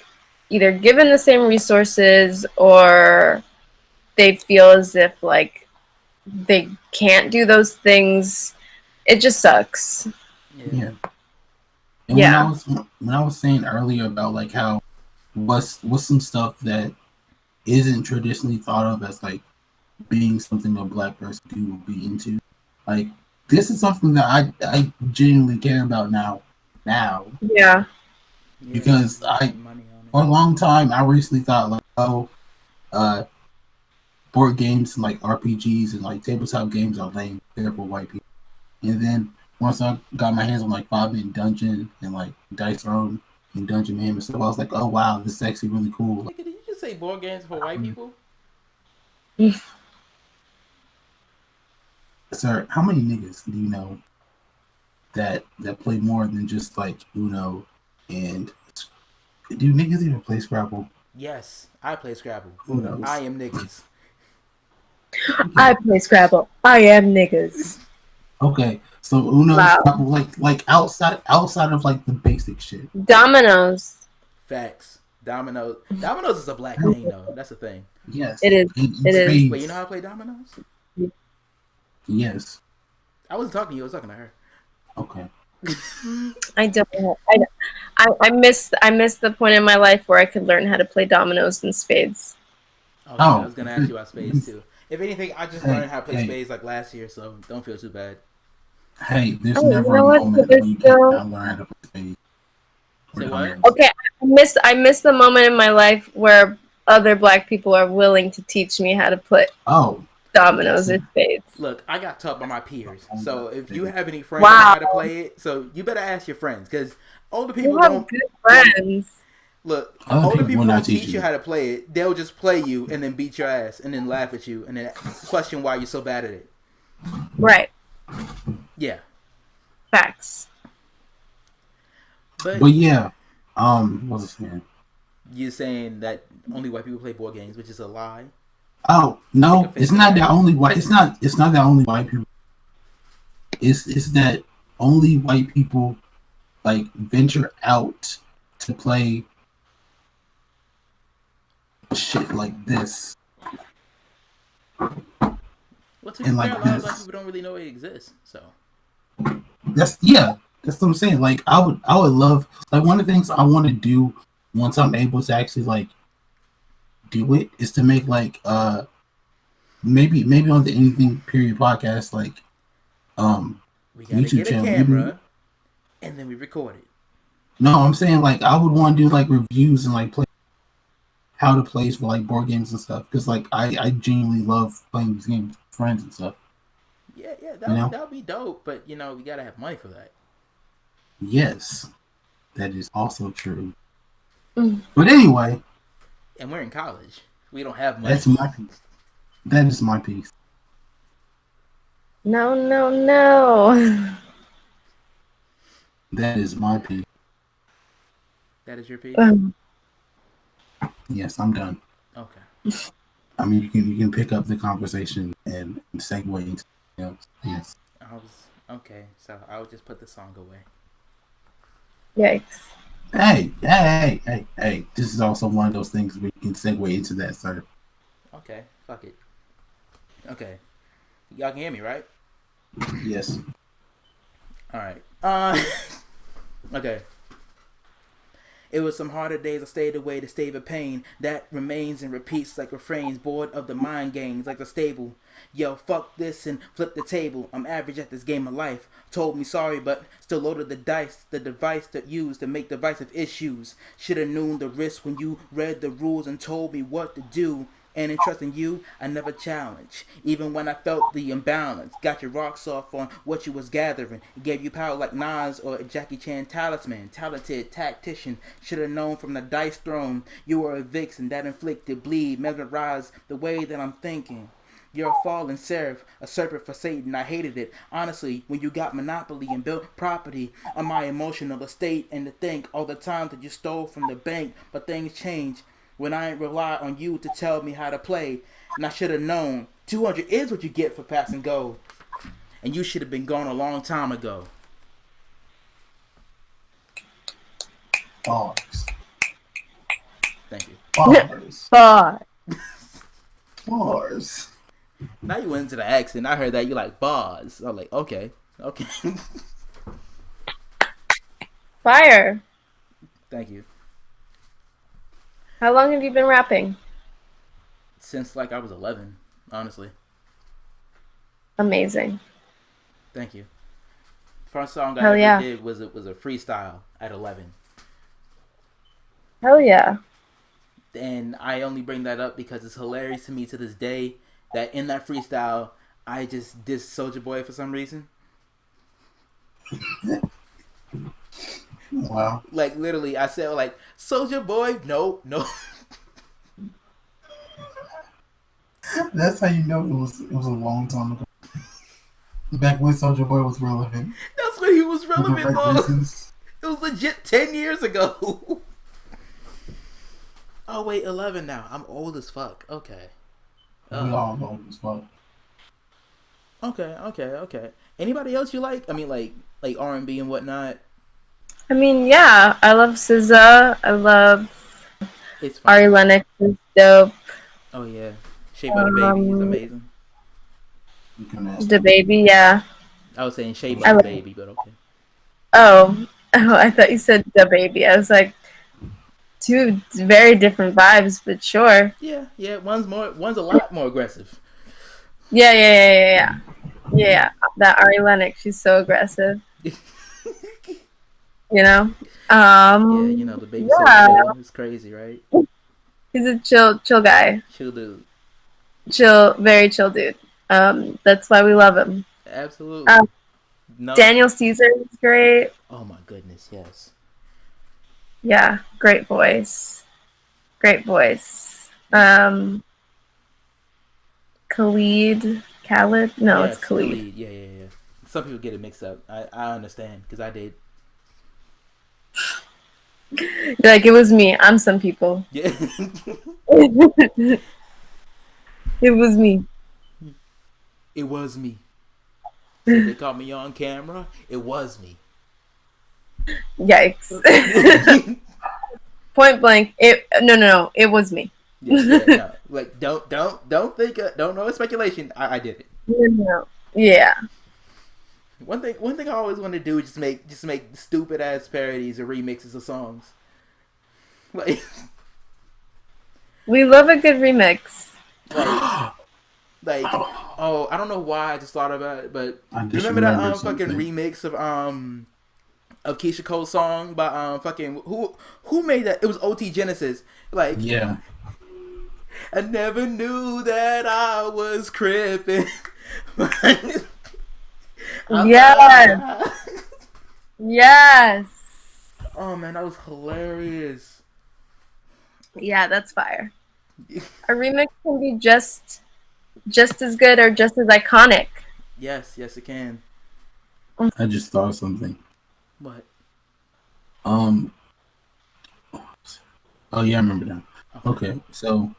either given the same resources or they feel as if, like, they can't do those things. It just sucks.
Yeah. And when I was saying earlier about like how what's some stuff that isn't traditionally thought of as like being something a Black person would be into, like this is something that I genuinely care about now.
Yeah.
Because for a long time I recently thought like board games and like RPGs and like tabletop games are lame, they're for white people. And then once I got my hands on like 5-Man Dungeon and like Dice Throne and Dungeon Man and stuff, I was like, oh wow, this is actually really cool.
Nigga, did you just say board games for white people?
Sir, how many niggas do you know that play more than just like Uno? And do niggas even play Scrabble?
Yes, I play Scrabble.
Who knows?
I am niggas.
I play Scrabble. I am niggas.
Okay, so Uno,
Wow.
Scrabble, like outside of like the basic shit.
Dominoes.
Facts. Dominoes. Dominoes is a Black thing, though. That's the thing.
Yes,
it is. It is.
Wait, you know how to play dominoes?
Yes.
I wasn't talking to you. I was talking to her.
Okay.
I don't. I miss the point in my life where I could learn how to play dominoes and spades.
Okay, I was gonna ask you about spades too. If anything, I just learned how to play spades like last year, so don't feel too bad.
Hey, there's never a moment when you can't learn how to play spades.
Say what?
Okay, I miss the moment in my life where other Black people are willing to teach me how to play dominoes or spades.
Look, I got taught by my peers. So if you have any friends that know how to play it, so you better ask your friends because older people
don't. Good friends.
Look, older people won't teach you how to play it. They'll just play you and then beat your ass and then laugh at you and then question why you're so bad at it.
Right.
Yeah.
Facts.
But yeah, what's it saying?
You're saying that only white people play board games, which is a lie.
Oh no, it's not that only white. It's not that only white people. It's that only white people like venture out to play shit like this.
Well, to be fair,
like
a lot of Black people don't really know it exists. So
that's what I'm saying. Like I would love, like, one of the things I want to do once I'm able to actually like do it is to make like maybe on the Anything.Period podcast, like
we gotta
YouTube
get a
channel,
camera and then we record it.
No, I'm saying like I would want to do like reviews and like play how to play for like board games and stuff, because like I genuinely love playing these games with friends and stuff.
Yeah,
You know?
that would be dope. But we gotta have money for that.
Yes, that is also true.
Mm.
But anyway,
And we're in college. We don't have money.
that's my piece. That is my piece.
No, no, no.
That is my piece.
That is your piece.
Yes, I'm done.
Okay.
I mean, you can pick up the conversation and segue into yes.
Okay. So I'll just put the song away.
Yikes.
Hey. This is also one of those things where you can segue into that, sir.
Okay. Fuck it. Okay. Y'all can hear me, right?
Yes.
All right. Okay. It was some harder days I stayed away to stave a pain that remains and repeats like refrains, bored of the mind games like the stable. Yo, fuck this and flip the table. I'm average at this game of life. Told me sorry, but still loaded the dice, the device that used to make divisive issues. Shoulda known the risk when you read the rules and told me what to do. And in trusting you, I never challenged. Even when I felt the imbalance. Got your rocks off on what you was gathering. It gave you power like Nas or a Jackie Chan talisman. Talented tactician. Should have known from the dice thrown. You were a vixen that inflicted bleed. Mesmerized the way that I'm thinking. You're a fallen seraph, a serpent for Satan. I hated it. Honestly, when you got monopoly and built property on my emotional estate, and to think all the time that you stole from the bank, but things change when I ain't rely on you to tell me how to play. And I should have known 200 is what you get for passing go. And you should have been gone a long time ago.
Bars.
Thank you.
Bars.
Now you went into the accent. I heard that you like bars. I'm like, okay.
Fire.
Thank you.
How long have you been rapping?
Since like I was 11, honestly.
Amazing.
Thank you. First song I
Hell
ever
yeah.
did was a freestyle at 11.
Hell yeah.
And I only bring that up because it's hilarious to me to this day that in that freestyle I just dissed Soulja Boy for some reason.
Wow.
Like literally, I said like Soulja Boy, no.
That's how you know it was a long time ago. Back when Soulja Boy was relevant.
That's when he was relevant, though.
Reasons.
It was legit 10 years ago. Oh wait, 11 now. I'm old as fuck. Okay.
We all old as fuck.
Okay. Anybody else you like? I mean, like R&B and whatnot.
I mean, yeah. I love SZA. I love Ari Lennox is dope.
Oh yeah, Shea Butter Baby is amazing.
The Baby, yeah.
I was saying Shea Butter Baby, but okay.
Oh, I thought you said The Baby. I was like, two very different vibes, but sure.
Yeah. One's a lot more aggressive.
Yeah. That Ari Lennox, she's so aggressive. You know?
Yeah, the Baby is crazy, right?
He's a chill guy.
Chill dude.
Very chill dude. That's why we love him.
Absolutely. No.
Daniel Caesar is great.
Oh my goodness, yes.
Yeah, great voice. Khalid. No,
yes,
it's Khalid.
Yeah. Some people get it mixed up. I understand because I did.
Like, it was me. I'm some people.
Yeah.
It was me.
It was me. So they caught me on camera. It was me.
Yikes. Point blank. No. It was me.
No. Like don't think don't know speculation. I did it.
No. Yeah.
One thing I always want to do is just make stupid ass parodies or remixes of songs. Like
we love a good remix.
Like oh, I don't know why I just thought about it, but remember that fucking remix of Keisha Cole's song by fucking who made that? It was OT Genesis. Like
yeah.
I never knew that I was crippin'.
Yes. Yes.
Oh man, that was hilarious.
Yeah, that's fire. A remix can be just as good or just as iconic.
Yes, it can.
I just thought of something.
What?
Oh yeah, I remember now. Okay, so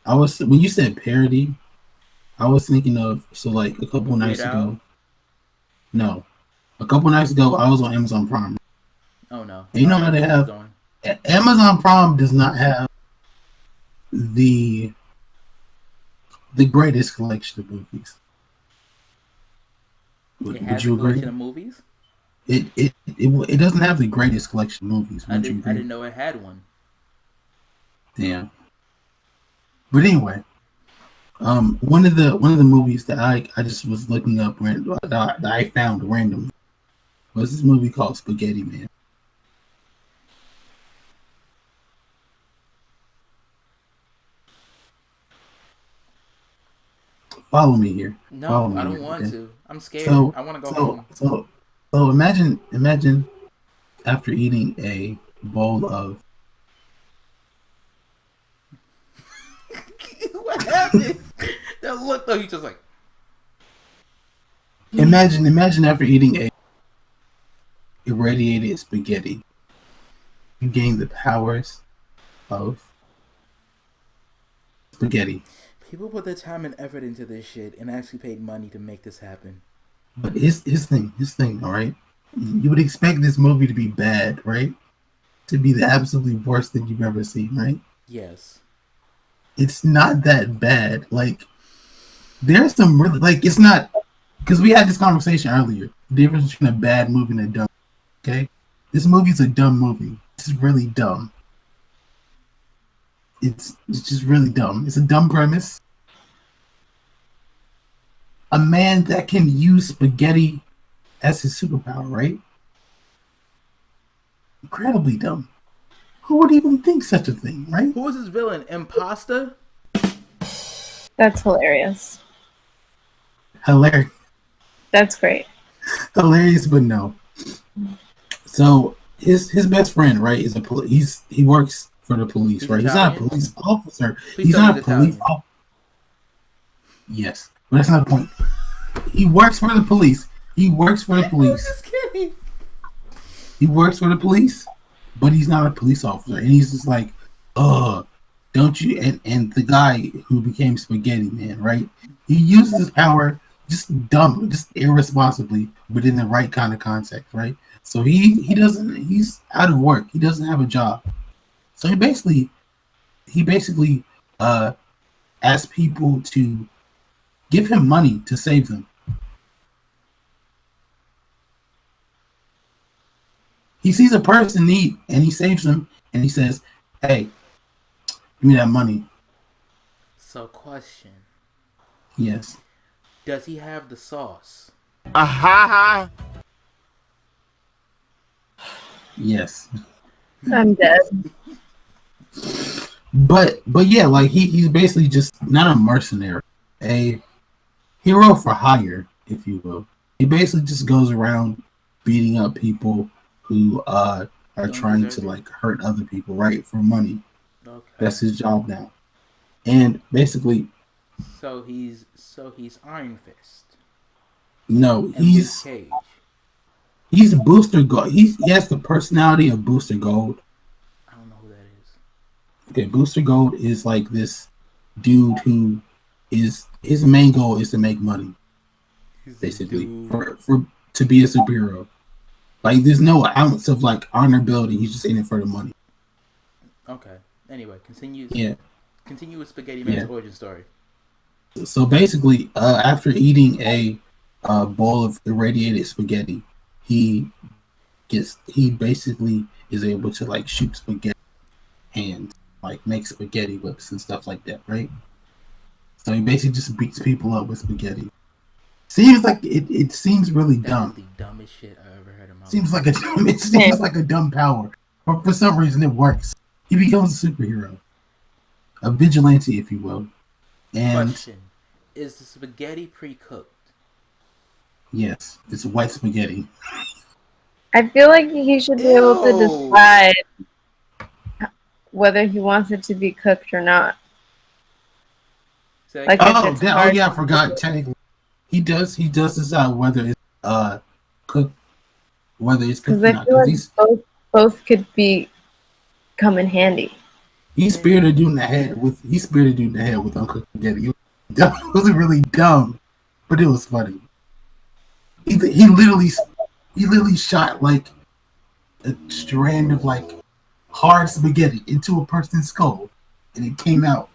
I was when you said parody, I was thinking of like a couple nights ago. No, a couple nights ago I was on Amazon Prime.
Oh no!
And you know how they have Amazon Prime does not have the greatest collection of movies.
It has a collection of movies.
It doesn't have the greatest collection of movies.
I didn't know it had one.
Damn. But anyway, one of the movies that I just was looking up that I found randomly was this movie called Spaghetti Man. Follow me here.
No, I don't want to. I'm scared. I want to go home.
So imagine after eating a bowl of.
What happened? That look though, he's just like.
Imagine after eating a irradiated spaghetti, you gain the powers of spaghetti.
People put their time and effort into this shit and actually paid money to make this happen.
But his thing, all right? You would expect this movie to be bad, right? To be the absolutely worst thing you've ever seen, right?
Yes.
It's not that bad. Like, there's some really, like, it's not, because we had this conversation earlier. The difference between a bad movie and a dumb, okay? This movie's a dumb movie. It's really dumb. It's just really dumb. It's a dumb premise. A man that can use spaghetti as his superpower, right? Incredibly dumb. Who would even think such a thing, right?
Who is his villain? Imposter?
That's hilarious.
Hilarious.
That's great.
Hilarious, but no. So his best friend, right, is he works for the police, right? He's not a police officer. He's not a police officer. Yes, but that's not the point. He works for the police. He works for the police.
I'm just kidding.
He works for the police, but he's not a police officer. And he's just like, don't you? And the guy who became Spaghetti Man, right? He uses his power just dumb, just irresponsibly, but in the right kind of context, right? So he's out of work. He doesn't have a job. So he basically asks people to give him money to save them. He sees a person in need and he saves them and he says, "Hey, give me that money."
So, question.
Yes.
Does he have the sauce?
Yes.
I'm dead.
But yeah, like he's basically just not a mercenary, a hero for hire, if you will. He basically just goes around beating up people who are trying to like hurt other people, right, for money.
Okay.
That's his job now. And basically,
so he's Iron Fist.
No,
and
he's Booster Gold. He has the personality of Booster Gold.
I don't know who that is.
Okay, Booster Gold is like this dude who is his main goal is to make money. Basically, for to be a superhero. Like there's no ounce of like honorability. He's just in it for the money.
Okay. Anyway, continue.
Yeah.
Continue with Spaghetti Man's origin story.
So basically, after eating a bowl of irradiated spaghetti, he basically is able to like shoot spaghetti and like make spaghetti whips and stuff like that, right? So he basically just beats people up with spaghetti. Seems like it seems really dumb.
That's the dumbest shit I ever heard in my life.
It seems like a dumb power, but for some reason it works. He becomes a superhero, a vigilante, if you will. And
question: is the spaghetti pre-cooked?
Yes, it's white spaghetti.
I feel like he should be able to decide whether he wants it to be cooked or not. Like if it's hard.
I forgot. Technically, he does decide whether it's cooked, whether it's cooked or not.
Because both could come in handy.
He speared a dude in the head with uncooked spaghetti. It was really dumb, but it was funny. He literally shot like a strand of like hard spaghetti into a person's skull, and it came out.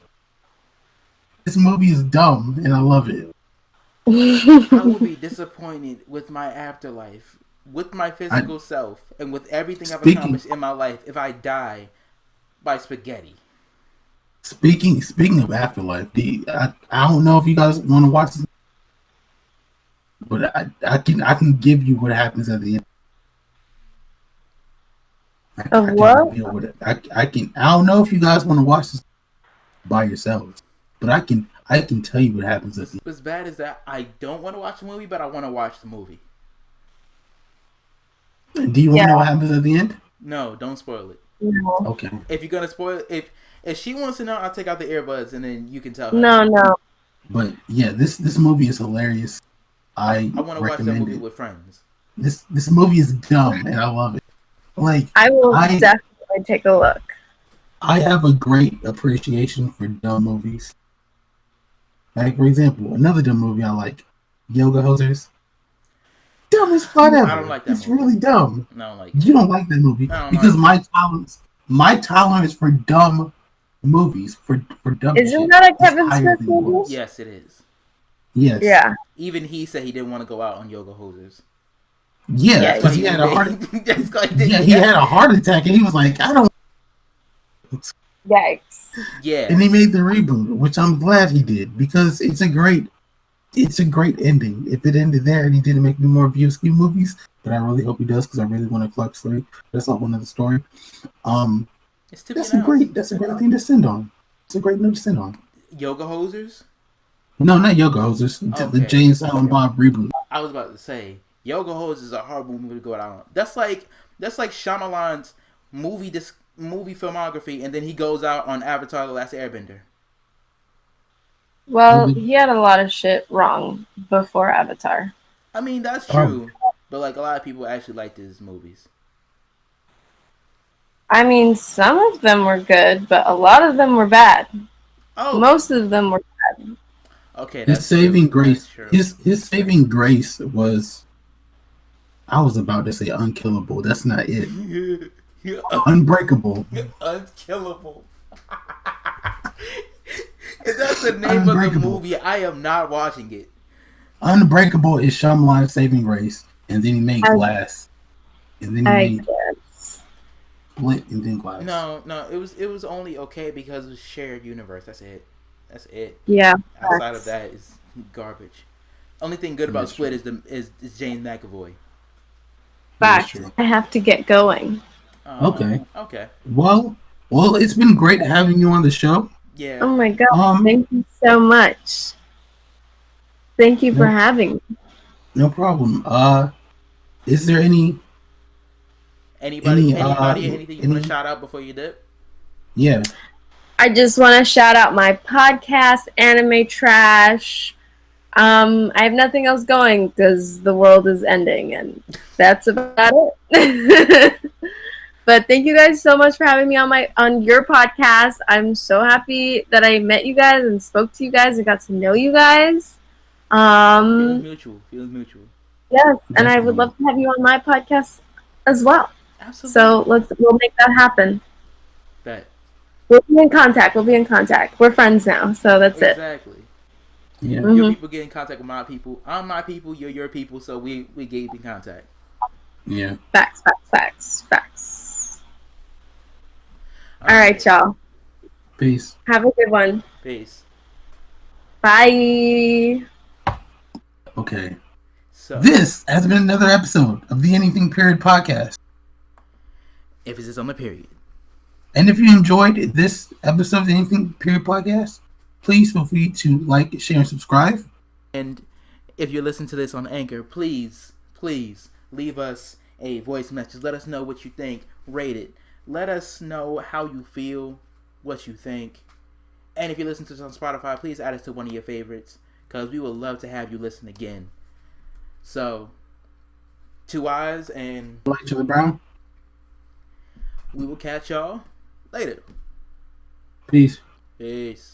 This movie is dumb, and I love it.
I will be disappointed with my afterlife, with my physical self, and with everything I've accomplished in my life if I die by spaghetti.
Speaking of afterlife, I don't know if you guys want to watch this, but I can give you what happens at the end.
What?
I don't know if you guys want to watch this by yourselves, but I can tell you what happens at the end.
What's bad is that I don't want to watch the movie, but I want to watch the movie.
Do you want to know what happens at the end?
No, don't spoil it.
No.
Okay.
If you're gonna spoil it, if she wants to know, I'll take out the earbuds and then you can tell her.
No.
But yeah, this movie is hilarious. I
want to watch that movie with friends.
This movie is dumb and I love it. Like
I will definitely take a look.
I have a great appreciation for dumb movies. Like for example, another dumb movie I like, Yoga Hosers. Dumb as fuck ever.
I don't like that
it's
movie.
really dumb.
No, I don't like
you don't like that movie because my tolerance for dumb movies for dumb.
Isn't that a Kevin Smith movie?
Yes, it is.
Yes.
Yeah.
Even he said he didn't want to go out on Yoga Hosers.
Yeah, because he had a heart. He had a heart attack, and he was like, "I don't."
Yikes!
Yeah,
and he made the reboot, which I'm glad he did because it's a great ending. If it ended there and he didn't make any more Busky movies, but I really hope he does because I really want a Clark story. That's not one of the story. That's a great thing to send on. It's a great note to send on.
Yoga Hosers?
No, not Yoga Hosers. Okay. The Jane Silent Bob reboot.
I was about to say Yoga Hosers is a horrible movie to go out on. That's like Shyamalan's movie filmography, and then he goes out on Avatar: The Last Airbender.
Well, he had a lot of shit wrong before Avatar.
I mean, that's true, but like a lot of people actually liked his movies.
I mean, some of them were good, but a lot of them were bad.
Oh,
most of them were bad.
Okay,
his saving grace. His saving grace was. I was about to say unkillable. That's not it. Unbreakable.
Unkillable. If that's the name of the movie, I am not watching it.
Unbreakable is Shyamalan's saving grace, and then he made Glass, and then he made Split, and then Glass.
No, it was only okay because it was shared universe. That's it.
Yeah.
Outside of that is garbage. Only thing good about Split is James McAvoy.
Fact. I have to get going.
Okay.
Okay.
Well, it's been great having you on the show.
Yeah.
Oh my god! Thank you so much. Thank you for having me.
No problem. Is there anything you want to
shout out before you dip?
Yeah.
I just want to shout out my podcast, Anime Trash. I have nothing else going because the world is ending, and that's about it. But thank you guys so much for having me on your podcast. I'm so happy that I met you guys and spoke to you guys and got to know you guys.
Feels mutual.
Yes, and I would love to have you on my podcast as well.
Absolutely.
So we'll make that happen.
Bet.
We'll be in contact. We're friends now, so that's it.
Exactly.
Yeah.
Your people get in contact with my people. I'm my people. You're your people. So we get in contact.
Yeah.
Facts. All right, y'all.
Peace.
Have a good one.
Peace.
Bye.
Okay.
So
this has been another episode of the Anything.Period podcast.
Emphasis on the period.
And if you enjoyed this episode of the Anything.Period podcast, please feel free to like, share, and subscribe.
And if you listen to this on Anchor, please leave us a voice message. Let us know what you think. Rate it. Let us know how you feel, what you think. And if you listen to this on Spotify, please add us to one of your favorites, because we would love to have you listen again. So, 2 eyes, and
Light to the brown.
we will catch y'all later.
Peace.
Peace.